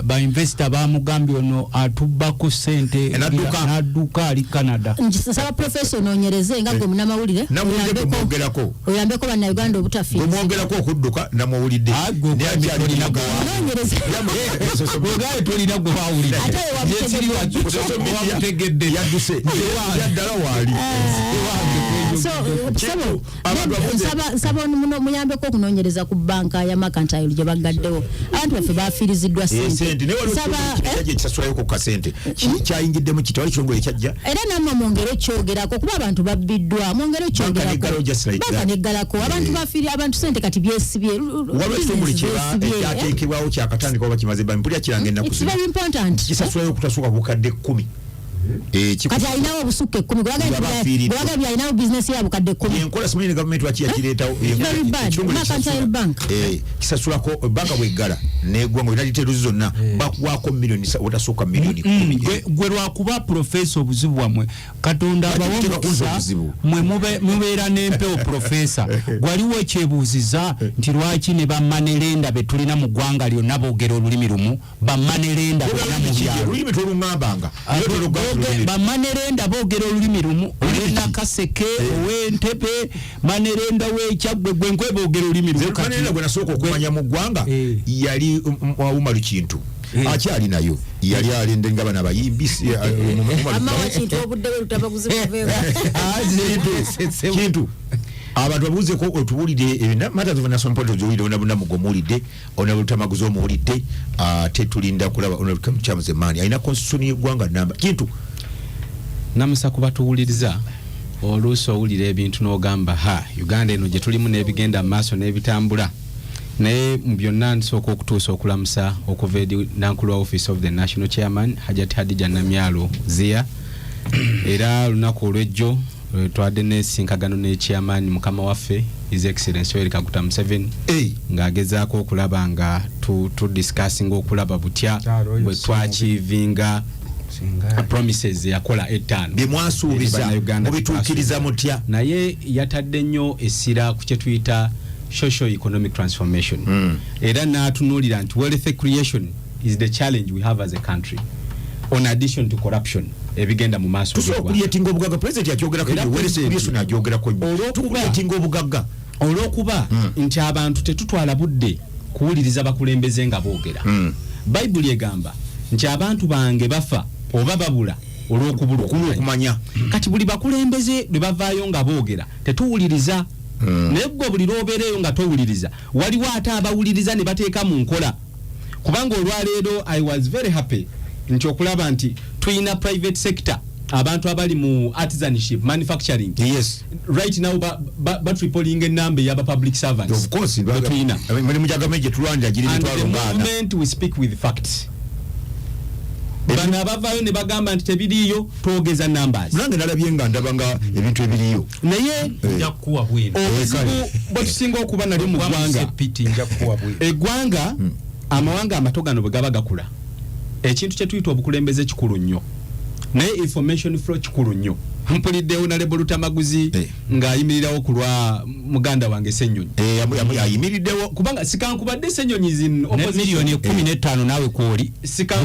bainvesita bamugambye ono atubbako ssente n'adduka ali Canada nsaba professor nonyereze nga gwe munamawulire oyambeko bannayuganda obutafiira omwogerako okudduka namawulidde bwegaye tolina gwe bawulire wamutegedde yadduse yaddala waali nsaba muyambeko okunonyereza ku banka ya Mercantile gye bagaddewo abantu baffe bafiiriziddwa sente ekisasulayo kasente kyayingiddemu kitwali kyongole ekyajja era namwe mwongere kyogerako kuba abantu babbiddwa mwongere kyogerako banka neggalako abantu bafiiri abantu sente kati byesibye waliwo ekitongole ekyateekebwawo kyakatandika oba kimaze mpulira kiranga ennaku zino kisasulayo okutasooka bukadde 10 kati alinawo obusukka 10 gwagambye alinawo bizinesi ya bukadde 10 enkola simanyi ne gavumenti lwaki yakireetawo kisasulako banka bweggala neggwanga olinateeruzi zonna bakuwaako milioni otasooka milioni 10 gwe lwakuba profesa obuzibu bwammwe katonda abawomukisa mwe mubeera n'empewo profesa gwaliwo ekyebuuziza nti lwaki ne bamanerenda be tulina mu ggwanga lyonna boogera olulimi lumu bamanerenda bonna mu byalo olulimi toluŋŋambanga bamanerenda boogera olulimi lumu olwenakaseke ow'entebe manerenda w'ekyaggwe gwe nkwe boogera olulimi lumu manerenda gwe nasooka okumanya mu ggwanga yali Umaru Kintu akyali nayo yali alende nga bana bayimbi Kintu abantu babuze ko otubulide matters of national politics ojulide onabuna mugomulide onabutamaguzo omuwulide tetulinda kulaba onabukamchamuze mani aina constitution y'eggwanga namba Kintu namusa kubatuwuliriza oluusi owulira ebintu n'ogamba Uganda eno gye tulimu n'ebigenda maaso n'ebitambula naye mu byonna nsooka okutuusa okulamusa okuva eri nankulu wa office of the national chairman Hajati Hadija Namyalo Zia era lunaku olw'ejjo twadde n'esinkagano ne chairman mukama waffe His Excellency Yoweri Kaguta Museveni ng'agezaako okulaba nga tudiscussing okulaba butya bwe twachivinga promises yakola 5 byemwasuubiza mubituukiriza mutya naye yatadde nnyo essira ku kye tuyita socio-economic transformation era n'atunuulira nti wealth creation is the challenge we have as a country on addition to corruption ebigenda mu maaso tusokuliyetinga obugagga president yakyogerako wealth creation akyogerako tukuliyetinga obugagga olw'okuba nti abantu tetutwala budde kuwuliriza bakulembeze nga boogera bayibuli egamba nti abantu bange bafa oba babula olw'okubula okumanya kati buli bakulembeze lwe bavaayo nga boogera tetuwuliriza naye gwe buli lw'obeereyo nga towuliriza waliwo ate abawuliriza ne bateeka mu nkola kubanga olwaleero I was very happy nti okulaba nti tuyina private sector abantu abali mu artisanship manufacturing right now batripoling enamba y'aba public servants of course tuyina muli mujagameje tulwanja giri mitwalo ngana and the moment we speak with facts bana bavaayo ne bagamba nti tebiriyo twogeza numbers nange nalabye nga ndabanga ebintu ebiriyo naye njakuwa bwino bwe tusinga okuba nali mu ggwanga eggwanga amawanga amato gano bwe gaba gakula ekintu kye tuyita obukulembeze kikulu nnyo naye information flow kikulu nnyo mpulidde Honorable Lutamaguzi ng'ayimirirawo ku lwa muganda wange Ssenyonyi ayimiriddewo kubanga sikankubadde Ssenyonyi zino milioni 15 nawe kwoli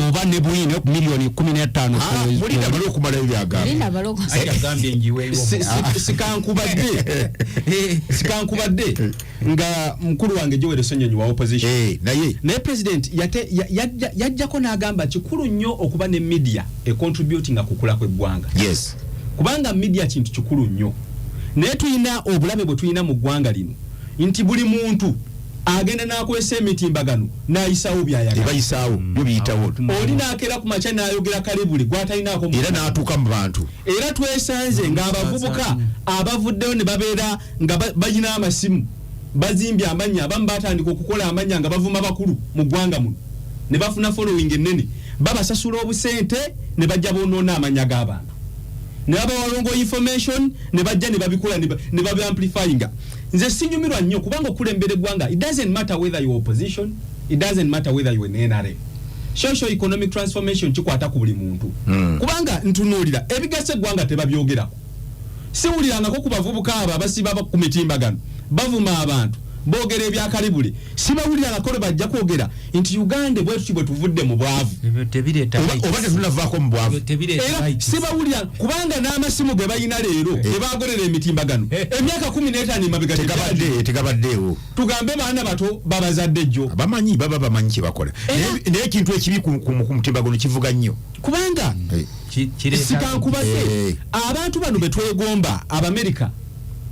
oba ne bwine milioni 15 mulida bali okumala ebyagamba ayagambye njiweeyo sikankubadde nga mukulu wange Joel Ssenyonyi wa opposition naye president yajjako n'agamba kikulu nnyo okuba ne media contributing akukula kw'eggwanga kubanga media kintu kikulu nnyo naye tulina obulabe bwe tulina mu ggwanga lino nti buli muntu agenda n'akwesa emitimbagano n'ayisaawo byayagala bayisaawo byo biyitawo oli n'akeera ku makya n'ayogera kalebuli gw'atalinaako era n'atuuka mu bantu era twesanze ng'abavubuka abavuddeyo ne babeera nga balina amasimu bazimbye amanya abamu batandika okukola amanya nga bavuma bakulu mu ggwanga muno ne bafuna following ennene babasasula obusente ne bajja bonoona amanya g'abantu ne babawalongo information ne bajja ne babikola ne babyamplifyinga nze sinyumirwa nnyo kubanga okulembera eggwanga it doesn't matter whether you opposition it doesn't matter whether you an NRM social economic transformation kikwata ku buli muntu kubanga ntunuulira ebigasa eggwanga tebabyogerako siwulirangako ku bavubuka abo abasiba ku mitimbagano bavuma abantu boogera ebyakalibule sibawulirangako lwe bajja kwogera nti Uganda bwe tuvudde mu bwavu oba tetunavaako mu bwavu era sibawulira kubanga n'amasimu ge balina leero tebagorera emitimbagano emyaka 15 emabega tegabaddeewo tugambe baana bato babazadde jjo bamanyi kye bakola naye ekintu ekibi ku mutimbagano kivuga nnyo kubanga sikankubadde abantu bano betwegomba Abamerika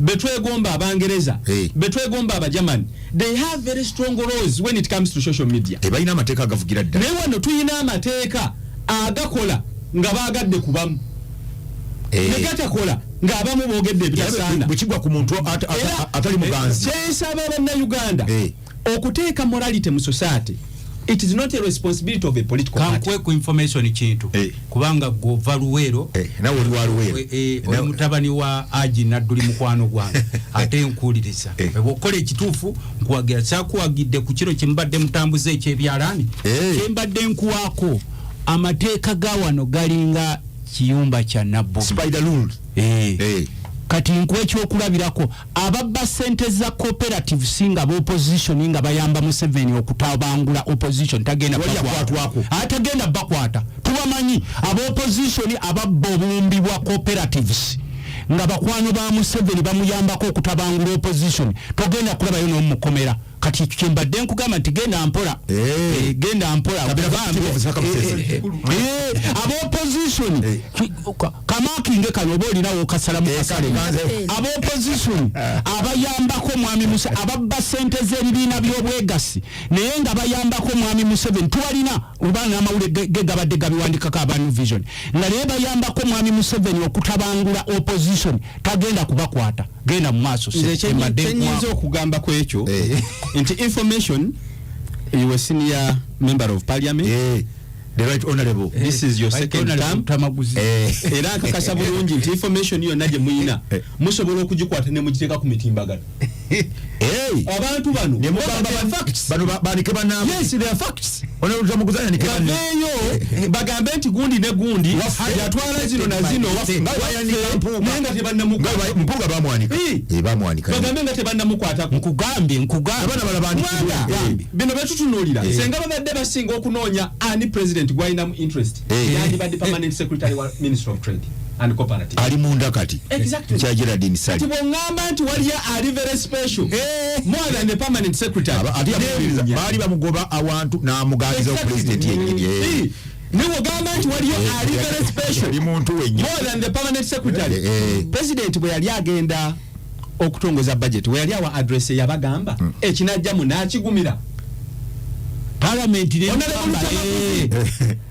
betwegomba Abangereza betwegomba Abagermany they have very strong laws when it comes to social media tebalina amateeka agavugira ddala naye wano tuyina amateeka agakola nga baagadde kubamu ne gatakola ng'abamu boogedde ebitasaana bwe kigwa ku muntu atali muganzi kyensaba bannayuganda okuteeka morality mu society it is not a responsibility of a political party kankwe ku information kintu kubanga gova Luweero nawe oli wa Luweero oli mutabani wa Aji Nadduli mukwano gwange ate nkuuliriza bwokola ekituufu nkuwagira kyakuwagidde ku kiro kyembadde mutambuza ekyebyalaani kyembadde nkuwaako amateeka ga wano galinga kiyumba kya nabbo spider rule kati nkweky'okulabirako ababba sente za cooperative singa opposition nga bayamba Museveni okutabangula opposition tagenda bakwata tubamanyi aba opposition ababba obumbi bwa cooperatives nga bakwano ba Museveni bamuyambako okutabangula opposition togenda kulabayo n'omukomera kati kyembadde nkugamba nti genda mpola aba opposition kamakinge kano oba olinawo okasala mu kasale aba opposition abayambako mwami Musa ababba sente z'ebibiina by'obwegasi naye nga bayambako mwami Museveni tuwalina oba n'amawulire gegabadde gabiwandikako aba New Vision nga naye bayambako mwami Museveni okutabangula opposition tagenda kubakwata genda mu maaso kyenyinza okugamba ku ekyo nti information you were senior member of parliament the right honorable this is your second term era akakasa bulungi nti information yonna gye muyina musobola okugikwata ne mugiteeka ku mitimbagano abantu bano ne mugamba bano banike banama yes they are facts ono tutamuguzanya ne kebane bagambe nti gundi ne gundi yatwala zino na zino nenga mpuga bamwanika bagambe nga tebannamukwata nkugambye abana balabandikibwa bino betutunuulira senga babadde basinga okunoonya ani president gwalinamu interest yandibadde permanent secretary wa Ministry of Trade and Cooperative ali munda kati exactly kya Geraldine Sali tibongamba nti waliya ali very special more than the permanent secretary bali bamugoba awantu n'amugangiza president yenyini niwo gamba nti waliyo ali very special ali muntu wenye more than the permanent secretary president bwe yali agenda okutongoza budget we yali awa address yabagamba ekinajjamu n'akigumira parliament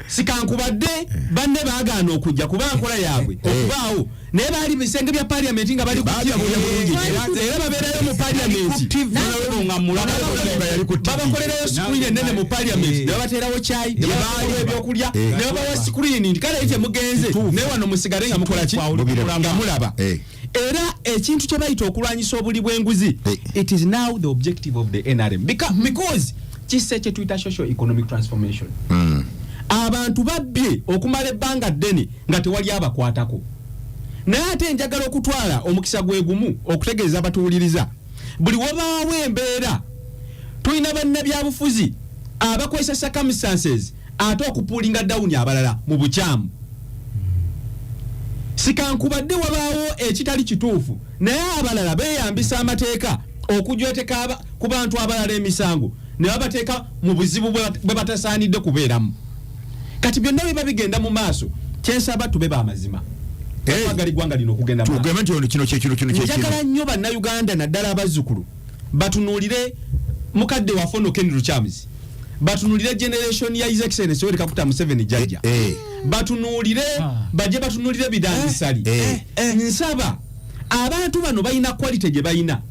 sikankubadde banne baagaana okujja kuba nkola yaabwe okubaawo naye baali bisenge bya parliament nga bali kujja era babeerayo mu parliament babakolerayo screen ennene mu parliament ne babateerawo kyayi ne babawa ebyokulya ne babawa screen nti kale ite mugenze naye wano musigale nga mukola ki nga mulaba era ekintu kye bayita okulwanyisa obuli bw'enguzi it is now the objective of the NRM because kisse kye tuyita social economic transformation abantu babbye okumala ebbanga ddene nga tewali abakwatako naye ate njagala okutwala omukisa gwe gumu okutegeeza abatuwuliriza buli wabaawo embeera tulina bannabyabufuzi abakozesa circumstances ate okupuulinga dawuni abalala mu bukyamu sikankubadde wabaawo ekitali kituufu naye abalala beeyambisa amateeka okujweteka ku bantu abalala emisango ne babateeka mu buzibu bwe batasaanidde kubeeramu kati byonna bwe babigenda mu maaso kyensaba tube baamazima agali gwanga lino okugenda mu njagala nnyo bannayuganda naddala abazzukulu batunuulire mukadde wa Fono Ken Luchamuzi batunuulire generation ya His Excellency Yoweri Kaguta Museveni jajja batunuulire baje batunuulire bidandisali nsaba abantu bano balina quality gye balina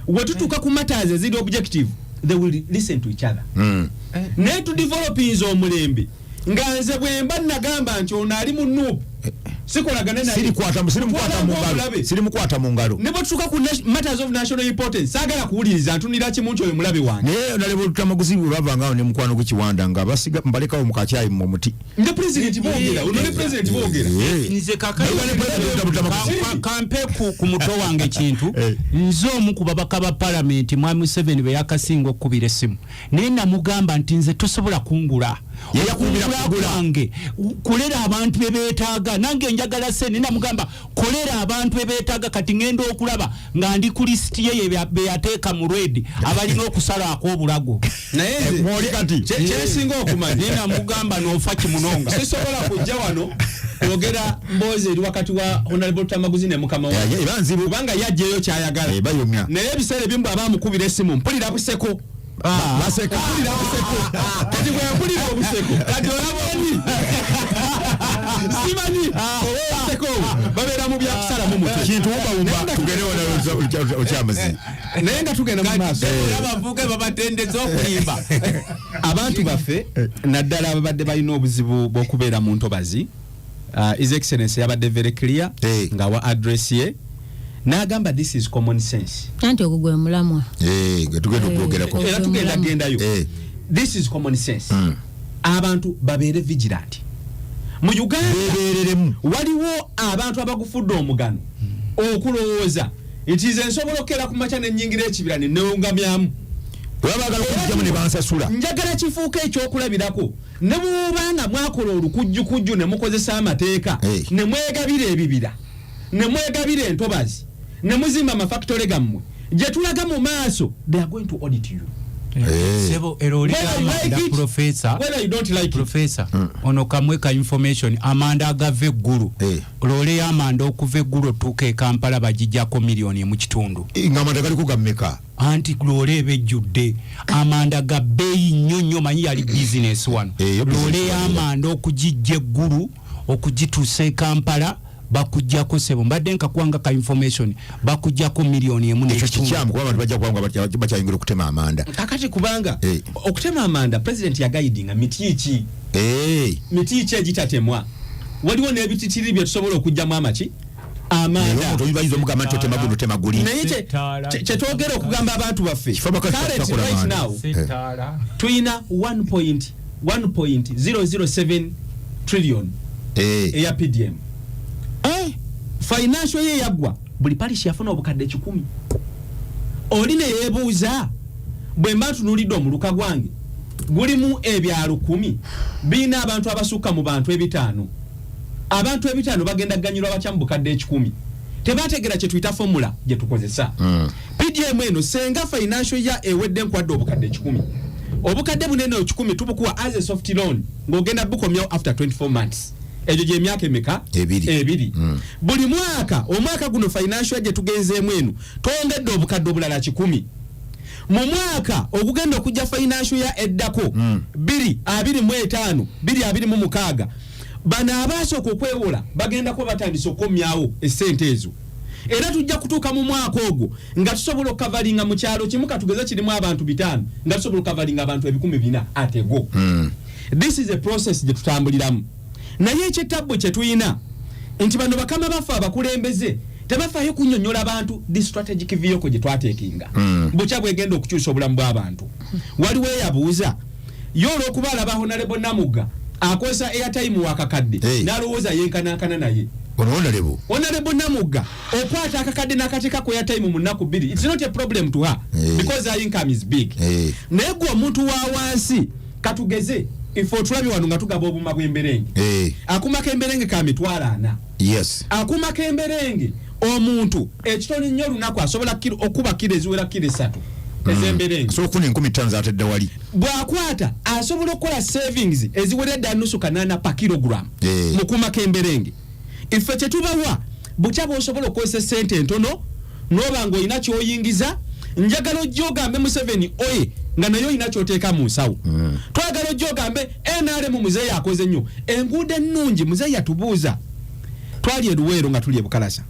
wetutuuka ku matters eziri objective they will listen to each other ne to developinze omulembe nga nze bwemba nagamba nti ono ali mu nuupu sikolagane naye sirimukwata mu ngalo ne batutuuka ku matters of national importance saagala kuwuliriza ntunira kimu nti oyo mulabe wange naye naleba olutamaguzi bwe bavangaawo ne mukwano gw'ekiwanda nga basiga mbalekawo mu kakyayi mu muti nde president boogera ono ne president boogera nze kampe ku muto wange kintu nze omu ku babaka ba palamenti mwami Museveni bwe yakasinga okukubira essimu naye namugamba nti nze tosobola kungula kwange kolera abantu bebeetaaga nange njagala sene namugamba kolera abantu bebeetaaga kati ngenda okulaba nga ndi ku lisiti ye beyateeka mu redi abalina okusala ak'obulago naye mwoli kati kyesinga okumanya namugamba n'ofa kimunonga sisobola kujja wano kwogera mboozi eri wakati wa Honorable Tamaguzi ne mukama wange kubanga yajjayo kyayagala naye ebiseera ebimu abamukubira essimu mpulira buseko baseka kati bwe mpulira obuseko kati olaboni simanyi obuseko babeera mu byakusala mu mutwe kintu wumba tugende Luchamuzi naye nga tugenda mu maaso abavuge babatendeza okulimba abantu baffe naddala ababadde balina obuzibu bw'okubeera mu ntobazi His Excellency yabadde very clear nga wa address ye n'agamba this is common sense anti ogugwe mulamwa tugenda okwogerako era tugenda gendayo this is common sense abantu babeere vigilant mu Uganda waliwo abantu abagufudde omugano okulowooza nti nze nsobola okera ku makya n'ennyingira ekibira ne neongamyamu wabagala okujjamu ne bansasula njagala kifuuka ekyokulabirako ne bw'obanga mwakola olukujjukujju ne mukozesa amateeka ne mwegabira ebibira ne mwegabira entobazi ne muzimba amafactory gammwe gye tulaga mu maaso they are going to audit you sebo eroli professor whether you don't like professor ono kamweka information amanda agave eggulu lole y'amanda okuva eggulu tuuka e Kampala bagijjako miliyoni mu kitundu ng'amanda galiko gammeka anti lole ebejjudde amanda ga bbeeyi nnyo nnyo manyi yali business wano lole y'amanda okugijja eggulu okugituusa e Kampala bakujjako sebo mbadde nkakwanga ka information bakujjako miliyoni emu n'ekitundu kuba abantu bajja kuwanga bakyayingira okutema amanda kakati kubanga okutema amanda president ya guiding miti ki egitatemwa waliwo n'ebititiri bye tusobola okujjamu amaki amanda omuntu bayinza omugamba nti otema guno otema guli naye kyetwogera okugamba abantu baffe right now tuyina 1.007 trillion eya PDM financial ye yagwa buli parish yafuna obukadde 10 oli ne yeebuuza bwe mbatunulidde omuluka gwange gulimu ebyalo 10 bina abantu abasukka mu bantu ebitaano abantu ebitaano bagenda ganyirwa bakya mu bukadde 10 tebategera kye tuyita formula gye tukozesa PDM eno senga financial ya ewedde nkwadde obukadde 10 obukadde bunene 10 tubukuwa as a soft loan ng'ogenda bukomyawo after 24 months ejo je myaka emeka ebiri buli mwaka omwaka guno financial gye tugenzeemu eno twongedde obukadde obulala 10 mu mwaka okugenda okujja financial ya eddako 225 226 bana abasooka okwewola bagenda kuba batandise okukomyawo essente ezo era tujja kutuuka mu mwaka ogwo nga tusobola okukavalinga mu kyalo kimu katugeza kirimu abantu 5 nga tusobola okukavalinga abantu 4,000 atego this is a process gye tutambuliramu naye ekyetabbo kye tuyina nti bano bakama bafa abakulembeze tebafaayo kunnyonnyola abantu the strategic vehicle gye twateekinga bukya bwegenda okukyusa obulamu bw'abantu waliwo eyabuuza yo olw'okuba alaba Honorable Namugga akozesa airtime wakakadde n'alowooza yenkanankana naye Honorable Namuga okwata akakadde n'akateeka ku airtime mu nnaku 2 it's not a problem to her because her income is big naye gwe omuntu wa wansi katugeze ifo tulabye wano nga tugaba obuma bw'emberenge akuma k'emberenge ka mitwalo 4 yes akuma k'emberenge omuntu ekitoni nnyo lunaku asobola okuba kilo eziwera kilo 3 ez'emberenge so kuni 15 zatedde wali bw'akwata asobola okukola savings eziweredde anusu kanaana pa kilogram mu kuma k'emberenge ife tetubawa bukya bw'osobola okukozesa sente entono n'oba ng'olina ky'oyingiza njagala ojja ogambe Museveni oye nga nayo olina ky'oteeka mu nsawo twagala ojja ogambe NRM muzeeyi akoze nnyo enguudo ennungi muzeeyi yatubuuza twali e Luweero nga tuli e Bukalasa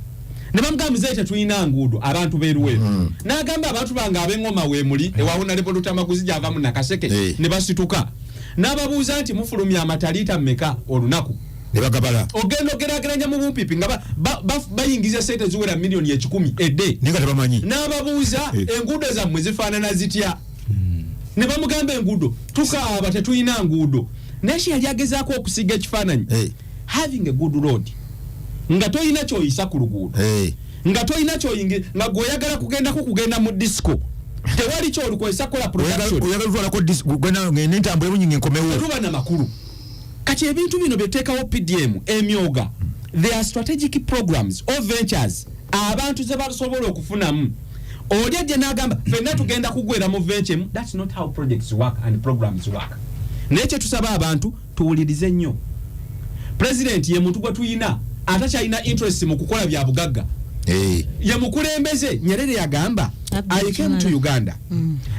ne bamugamba muzeeyi tetulina nguudo abantu b'e Luweero n'agamba abantu bange ab'engoma weemuli ewawona Levoluta Maguzi gy'ava mu Nakaseke ne basituka n'ababuuza nti mufulumya amataliita mmeka olunaku ne bagabala ogenda ogerageranya mu bumpipi nga bayingiza sente ziwera milioni 10 edde ninga tebamanyi n'ababuuza enguudo zammwe zifaanana zitya ne bamugamba enguudo tukaaba tetulina nguudo naye yali agezaako okusiga ekifaananyi having a good road nga toyina kyoyisa ku luguudo nga toyina kyoyingi nga gweoyagala kugenda mu disco tewali kyolukozesa kola production oyagala kutwalako gwena n'entambo ebunyingi enkomewo tuba na makulu kati ebintu bino byeteekawo PDM emyoga there are strategic programs or ventures abantu ze basobola okufunamu oli ajja n'agamba fenna tugenda kugwera mu venture that's not how projects work and programs work naye kye tusaba abantu tuwulirize nnyo president ye muntu gwe tuyina atakyalina interest mu kukola bya bugagga ye mukulembeze Nyerere yagamba I came to Uganda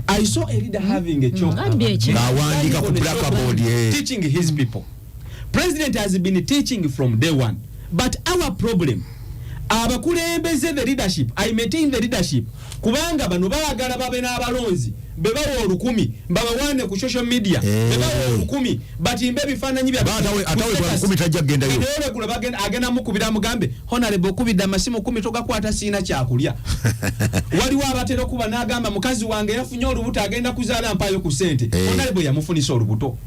I saw a leader having a choke ngawandika ku blackboard teaching his people. President has been teaching from day one, but our problem abakulembeze the leadership I maintain the leadership kubanga bano baagala babe n'abalonzi bebawo 10 babawane ku social media bebawo 10 batimbe bifaananyi bya atawe 10 tajja genda yo lero kula agenda mukubira mugambe honorable kubida masimu 10 togakwata sina kyakulya waliwo abatero kuba n'agamba mukazi wange yafunye olubuto agenda kuzaala mpayo ku sente honorable yamufunisa olubuto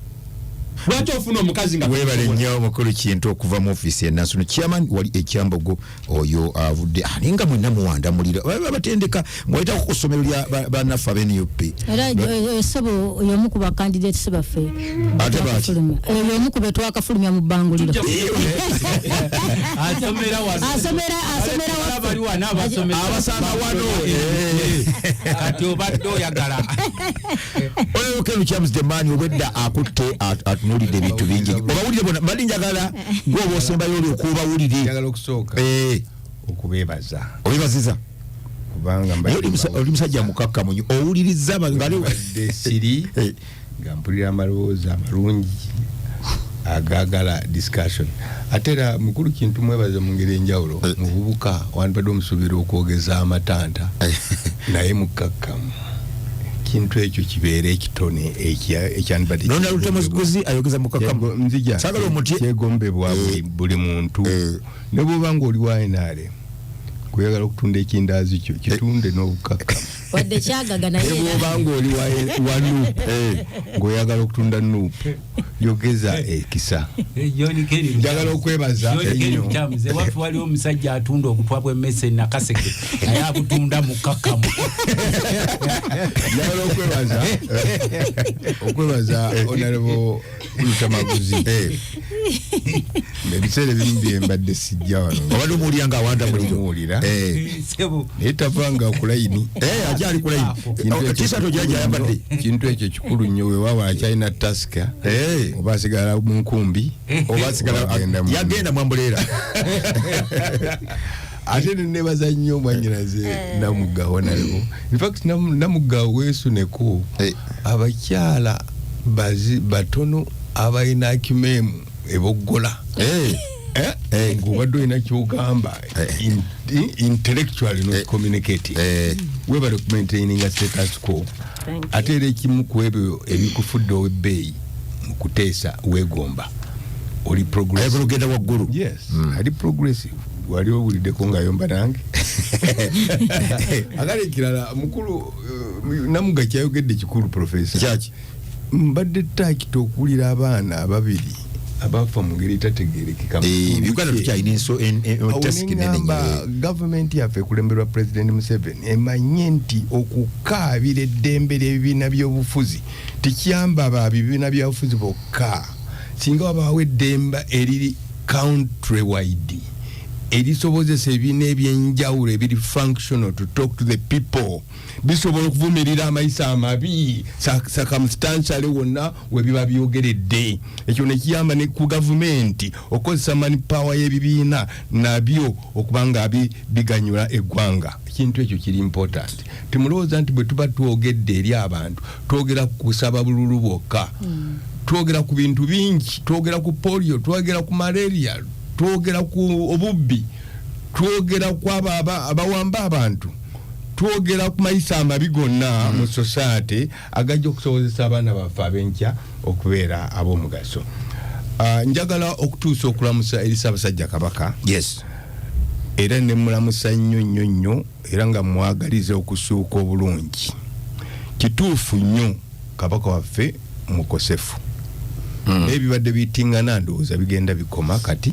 lwaki ofuna omukazi nga webale nnyo mukulu kintu okuva mu office National Chairman wali ekyambogo oyo avudde ninga mwenna muwanda mulira batendeka mwita ku kusomero lya bannaffe ab'NUP era sabo yomu ku bakandidate sebaffe ate baki yomu ku betwakafulumya mu bbanguliro asomera bali wana abasomera abasanga wano kati obadde oyagala oyo kenu James Demani obedda akutte mulide bintu bingi obawulire bona bali njagala gwobo osembayo oli okubawulire njagala okusooka okubebaza obebaziza kubanga oli musajja mukakka munyo owuliriza bangali siri ngampulira amalowooza amalungi agagala discussion atera mukulu kintu mwebaza mu ngeri enjawulo mu bubuka wandibadde omusuubira okwogeza amatanta naye mukakkamu kintu ekyo kibeera ekitone ekyanibadde nona lutamuguzi ayogeza mukakamu nzija sagala omuti kyegombebwa buli muntu ne bwoba nga oli wainaale kuyagala okutunda ekindaazi kyo kitunde n'obukakkamu wadde kyagaga naye bwoba nga oli wa nuupu ng'oyagala okutunda nuupu yogeza ekisa njagala okwebaza ennyo waffe waliwo omusajja atunda obutwa bw'emmese Nakaseke naye abutunda mu kkakkamu njagala okwebaza Honorable Lutamaguzi ebiseera ebimu byembadde sijja wano obadde omuwulira nga awanda muwulira naye tavanga okulayini ajali kulayini t-shirt ojaja ayambadde kintu ekyo kikulu nnyo weewaawo akyalina tasika oba asigala mu nkumbi oba asigala yagenda mwambuleera ate nenebaza nnyo mwanyinaze Namugga Honorable in fact Namugga weesuneko abakyala batono abalina akimemu eboggola ng'obadde olina kyogamba intellectually not communicating webale kumaintaininga status quo ate era ekimu ku ebyo ebikufudde ow'ebbeeyi mu kuteesa weegomba oli progressive waggulu yes ali progressive wali owuliddeko ng'ayomba nange agala ekirala mukulu Namugga kyayogedde kikulu professor kyaki mbadde takita okuwulira abaana ababiri abafa mu ngeri tategeerekeka Uganda tukyalina test kinene nnyo. Gavumenti yaffe ekulemberwa President Museveni emanye nti okukaabira eddembe ly'ebibiina by'obufuzi tikiyamba ba bibiina by'obufuzi bokka singa wabaawo eddemba eriri country wide erisobozesa ebibiina ebyenjawulo ebiri functional to talk to the people bisobola okuvumirira amayisa amabi circumstantially wonna webiba byogeredde ekyo nekiyamba ne ku gavumenti okozesa mani power y'ebibiina nabyo okubanga biganyula eggwanga. Ekintu ekyo kiri important. Timulowooza nti bwe tuba twogedde eri abantu twogera ku kusaba bululu bwokka, twogera ku bintu bingi, twogera ku polio, twogera ku malaria, twogera ku obubbi, twogera ku abawamba abantu, twogera ku mayisa amabi gonna mu society agajja okusobozesa abaana baffe abenkya okubeera ab'omugaso. Njagala okutuusa okulamusa eri Ssaabasajja Kabaka. Yes. Era ne mulamusa nnyo era nga mwagaliza okusuuka obulungi. Kituufu nnyo Kabaka waffe mukosefu. Ebibadde bitingana ndowooza bigenda bikoma kati.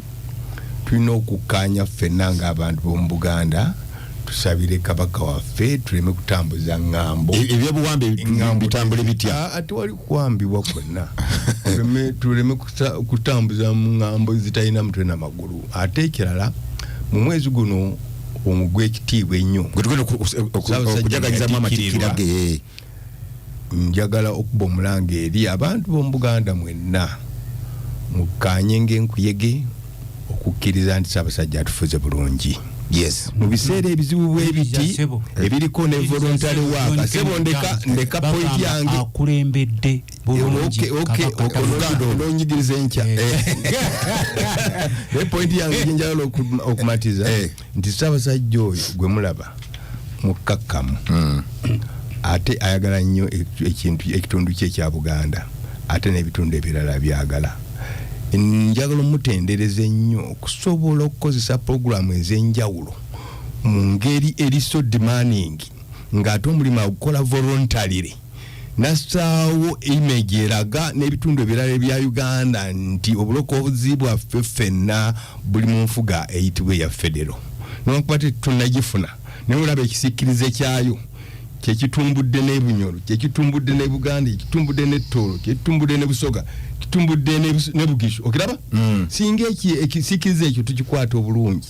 Tulina okukaanya ffenna ng'abantu b'omu Buganda tusabire Kabaka waffe tuleme kutambuza ŋŋambo. Ebyobuwambe bitambule bitya? Ate wali kuwambibwa kwonna. Tuleme kutambuza mu ŋŋambo zitalina mutwe n'amagulu. Ate ekirala mu mwezi guno omugw'ekitiibwa ennyo okujaganyizaamu amatikkira ge, njagala okuba omulanga eri abantu b'omu Buganda mwenna mukkaanye ng'enkuyege okukkiriza nti Ssaabasajja atufuze bulungi. Yes. Mu biseera ebizibu bw'ebiti ebiriko ne voluntary work sebo ndeka point yange akulembedde bulungi. Ononyigiriza enkya. Ne point yange njagala okumatiza nti Ssaabasajja oyo gwe mulaba mukkakkamu ate ayagala nnyo ekitundu kye ekya Buganda ate n'ebitundu ebirala byagala. Njagala omutendereza ennyo okusobola okukozesa programu ez'enjawulo mu ngeri eri so demanding ng'ate omulimu agukola voluntarily nassaawo image eraga n'ebitundu ebirala ebya Uganda nti obuloka obuzibu bwaffe ffenna buli mu nfuga eyitibwa eya federo n'okuba tetunagifuna naye olaba ekisiikirize kyayo kyekitumbudde n'ebunyoro kyekitumbudde ne Buganda ekitumbudde ne Tooro kyekitumbudde ne Busoga tumbudde ne Bugishu okiraba singa ekisiikirize ekyo tukikwata obulungi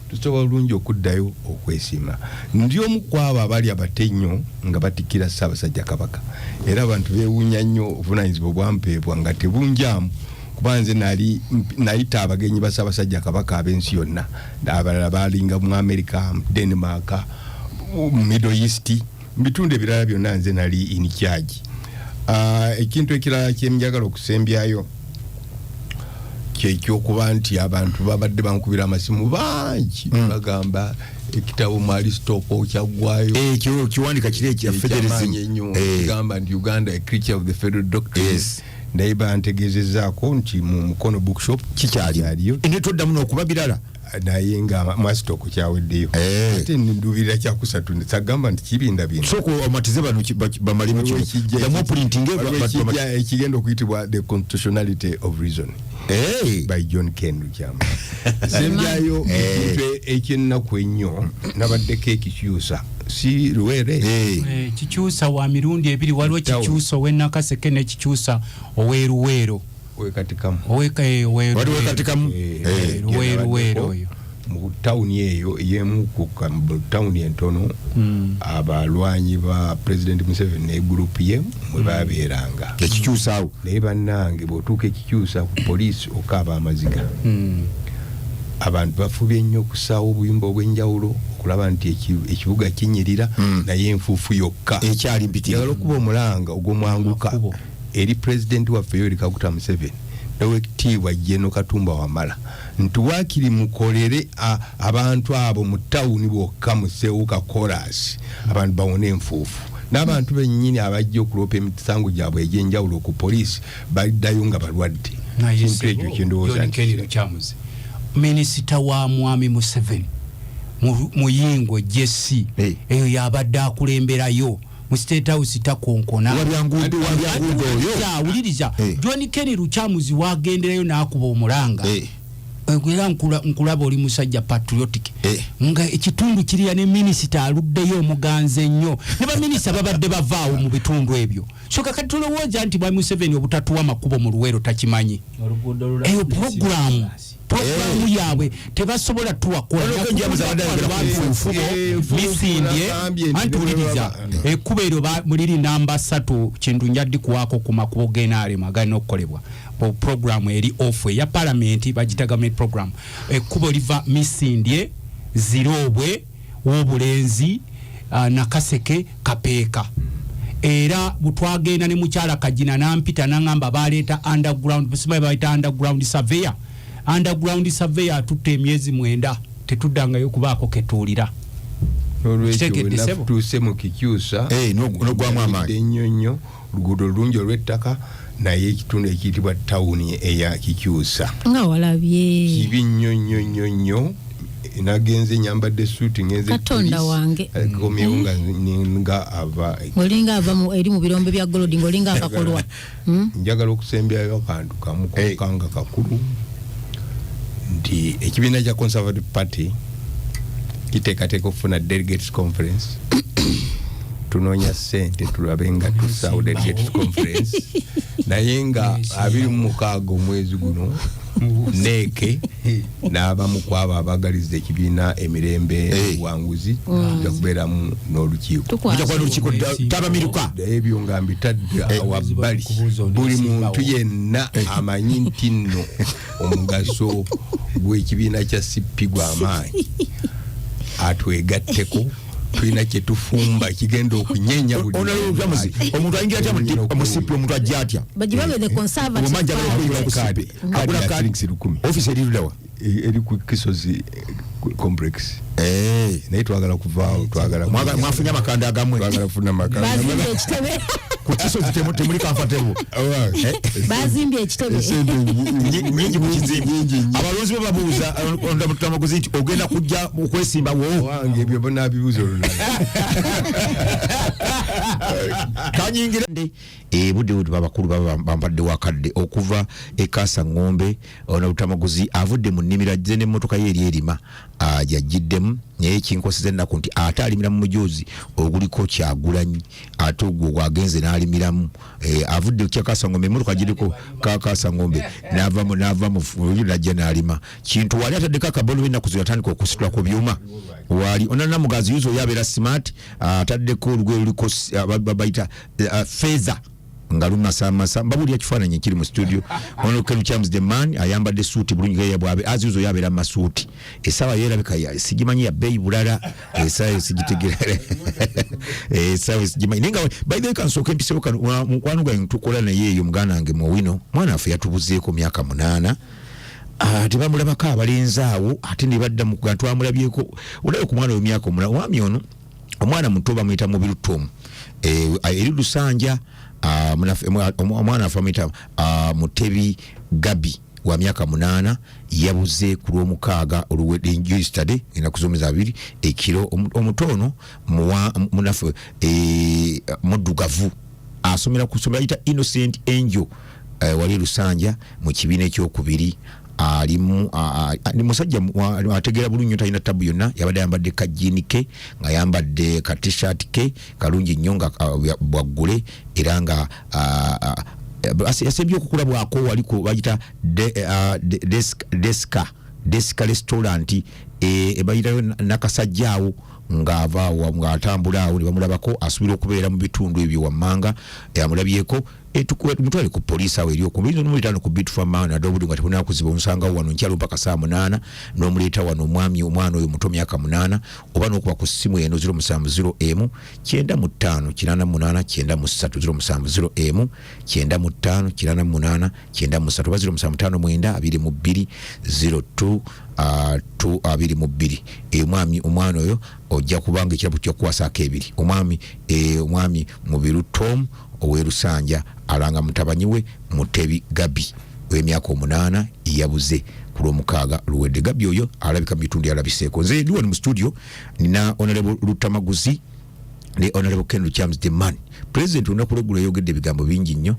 tusobola bulungi okuddayo okwesiima. Ndi omu kwabo abali abatennyo nga batikkira Ssaabasajja Kabaka era abantu beewuunya nnyo obuvunaanyizibwa obwampeebwa nga tebunjaamu kuba nze nayita abagenyi ba Ssaabasajja Kabaka ab'ensi yonna abalala balinga mu America, mu Denmark, mu Middle East, mu bitundu ebirala byonna nze nali in charge. Ekintu ekirala ky'enjagala okusembyayo kyekyokuba nti abantu babadde bankubira amasimu bangi bagamba ekitabo mu Aristotle kyaggwayo kiwandika kiri ekya federalism gamba nti Uganda a creature of the federal doctrine. Naye bantegeezezaako nti mu Mukono bookshop kikyaliyo netoddamu n'okuba birala naye nga mwasitoko kyaweddeyo ate ndubirira kyakusatu nesagamba nti kibinda bintu soko omatize bano bamalimu kino printing ekigenda okuyitibwa the constitutionality of reason by John Ken Rukyama sembyayo ekyennaku ennyo nabaddeko ekikyusa si luwere kikyusa wa mirundi ebiri waliwo kikyusa ow'Nakaseke n'ekikyusa ow'Eruweero wekatikamu oyo mu tawuni eyo yemu ku tawuni entono abalwanyi ba President Museveni ne group ye mwe babeeranga ekikyusaawo naye bannange bw'otuuka ekikyusa ku poliisi okaaba amaziga abantu bafubye nnyo okusaawo obuyumba obw'enjawulo okulaba nti ekibuga kinyirira naye enfuufu yokka ekyali mpitira yagala okuba omulanga ogw'omwanguka eri President waffe Yoweri Kaguta Museveni n'owekitiibwa Jeno Katumba Wamala nti waakiri mukolere abantu abo mu tawuni bwokka mu Sewuka Chorus abantu bawone enfuufu n'abantu bennyini abajja okuloopa emisango gyabwe egy'enjawulo ku poliisi baddayo nga balwadde. Kintu ekyo kyendowooza kyamuze minisita wa Mwami Museveni Muyingo Jesse eyo yabadde akulemberayo mu State House takonkona wuliriza John Kerry Ruchamuzi wagenderayo n'akuba omulanga era nkulaba oli musajja patriotic nga ekitundu kiriya ne minisita aluddeyo omuganze nnyo ne baminisita babadde bavaawo mu bitundu ebyo so kakati tulowooza nti bwa Museveni obutatuwa amakubo mu Luweero takimanyi eyo programu yaabwe tebasobola tuwakola misindye antuliriza ekkuba eryo muliri namba 3 Kindunja Dikuwaako ku makubo g'enaalema agalina okukolebwa programu eri off ya parliament bagita government program ekkubo liva Misindye Zirobwe Wobulenzi Nakaseke Kapeeka era butwagenda ne mukyala Kajina nampita nangamba baleeta underground bisimaye bayita underground surveyor atutte emyezi 9 tetuddangayo kubaako ketuulira olwekyo mu Kikyusa n'ogwamu amaanyi ennyonnyo luguudo olungi olw'ettaka naye ekitundu ekiyitibwa tawuni eya Kikyusa nga walabye kibi nnyo nagenze nyambadde suuti ngenze Katonda wange komyewo nga ava olinga ava eri mu birombe bya Golodi ngolinga akakolwa njagala okusembyayo akantu kamu kanga kakulu nti ekibiina kya Conservative Party kiteekateeka okufuna delegates conference tunoonya ssente tulabe nga tusaawo delegates conference naye nga 26 omwezi guno neeke n'abamu kwabo abagaliza ekibiina emirembe obuwanguzi ja kubeeramu n'olukiiko tabamiruka ebyo nga mbitadde awabbali buli muntu yenna amanyi nti nno omugaso gw'ekibiina kya CP gw'amaanyi atwegatteko tulina kyetufumba kigenda okunyenya buli omuntu ayingira atya musipi omuntu ajja atya bagibabe the conservative office erirudawa eri ku Kisozi complex naye twagala kuvaawo mwafunye amakanda agamwe twagala kufuna amakanda ku Kisozi temuli comfortable bazimbye ekitebe nyingi mu kizimbi abalonzi babuuza ondamutamaguzi nti ogenda kujja okwesimba wange ebyo bonabibuuza olulala kanyingira budde babakulu bampadde wakadde okuva ekasa ngombe onabutamaguzi avudde mu nnimiro ajje n'emmotoka ye eri erima ajajiddemu naye kinkoseze ennaku nti ate alimira mu mujozi oguliko Kyagulanyi ate ogwo gwagenze n'alimiramu avudde kyakasa ngombe emmotoka giriko kakasa ngombe n'ava mu najja n'alima kintu wali ataddeko akabolo ennaku ziyatandika okusitula ku byuma wali onana mugazi yuzo yabeera smart ataddeko olugwe luliko babayita feza ngaluma samasa mbabuli yakifaananyi kiri mu studio ono Kerry Chams the man ayambadde suuti bulungi gaye bwabe azizo yabeera masuuti esawa yerabika ya sigimanyi ya bei bulala esawa sigitegera esawa sigimanyi ninga by the way kansoke mpisewo mukwano gwa ntukola na yeyo mugana wange mu wino mwana afu yatubuzeeko myaka 8 tebamulabako abalenzaawo ate ne badda mu kugantu amulabyeko olayo ku mwana w'emyaka 8 omwami ono omwana muto bamuyita Mubirutomu eri Lusanja omwana afamita Mutebi Gabi wa myaka 8 yabuze ku Lwomukaaga oluwedde yesterday enakuzomeza 2 ekiro omutono munafu muddugavu asomera kusomera ita Innocent Angel wali Lusanja mu kibiina ekyokubiri alimu ni musajja ategera bulunyo talina tabu yonna yabadde yambadde kajini ke nga yambadde ka t-shirt ke kalungi nnyo nga bwaggule era nga yasembye okukula bwako waliko bagita deska restaurant ebayitayo nakasajjaawo ng'avaawo ng'atambulaawo ne bamulabako asubira okubeera mu bitundu ebyo wammanga amulabyeko mutwale ku poliisi awo eri okumbizo n'omuletaano ku bitfamana dobudu nga tebulina kuziba omusangawo wano nkyalo mpaka saa 8 n'omuleeta wano omwana oyo muto myaka 8 oba n'okuba ku ssimu eno 070 958 070 958 oba 075 omwana oyo ojja kubanga ekirabu kyokuwasaako ebiri omwami Mubirutomu oweerusanja alanga mutabanyi we Mutebi Gabi w'emyaka 8 yabuze ku Lwomukaaga luwedde. Gabi oyo alabika mu bitundu yalabiseeko. Nze ndi wano mu studio nina Honorable Lutamaguzi ne honorable Ken Charles the man president unakulegula yogedde bigambo bingi nnyo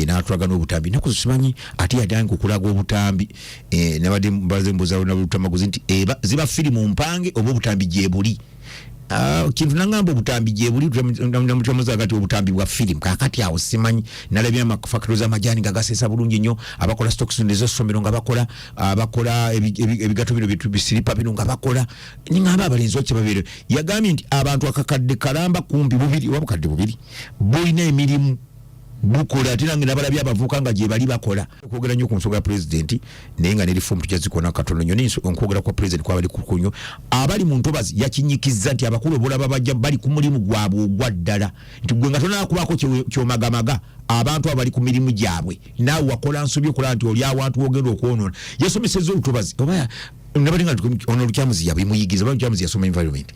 n'atulaga n'obutambi naku simanyi ate yadange okulaga obutambi nabadde mbaze mbuza na lutamaguzi nti ziba firimu mpange oba obutambi gyebuli kintu nangamba obutambi gyebuli namutamuza agati obutambi bwa firimu kakati awo simanyi nalabye factories amajani gagasesa bulungi nnyo abakola stocks nezo somero nga bakola ebigato bino bisiripa bino nga bakola ningamba abalinzi oche babere yagambye nti abantu akakadde kalamba kumbi bubiri wabukadde bubiri bulina emirimu bukola ate nange nabalabye abavuka nga gye bali bakola okwogera nnyo ku nsonga ya president naye nga nerifomu tujazikona katono nnyo nkwogera kwa president kwabali kukunyo abali mu ntobazi yakinyikizza nti abakulu obolaba bajja bali ku mulimu gwabwe ogwa ddala nti gwe nga tonakubaako kyomagamaga abantu abali ku mirimu gyabwe naawe wakola nsobi okola nti oli awantu wogenda okwonoona yasomesezza olutobazi oba nabalinga ono lukyamuzi yabimuyigiza oba lukyamuzi yasoma environment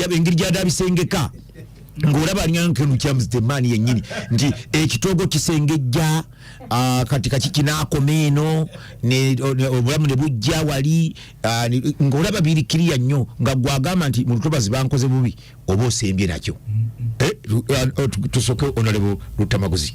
engeri gyadabisengeka ngolaba nyanke Lukyams the man yennyini nti ekitogo kisengejja kati kinaakomeeno obulamu ne bujja wali ngolaba birikiriya nnyo nga gwagamba nti mu lutobazi bankoze bubi oba osembye nakyo tusooke honorable Lutamaguzi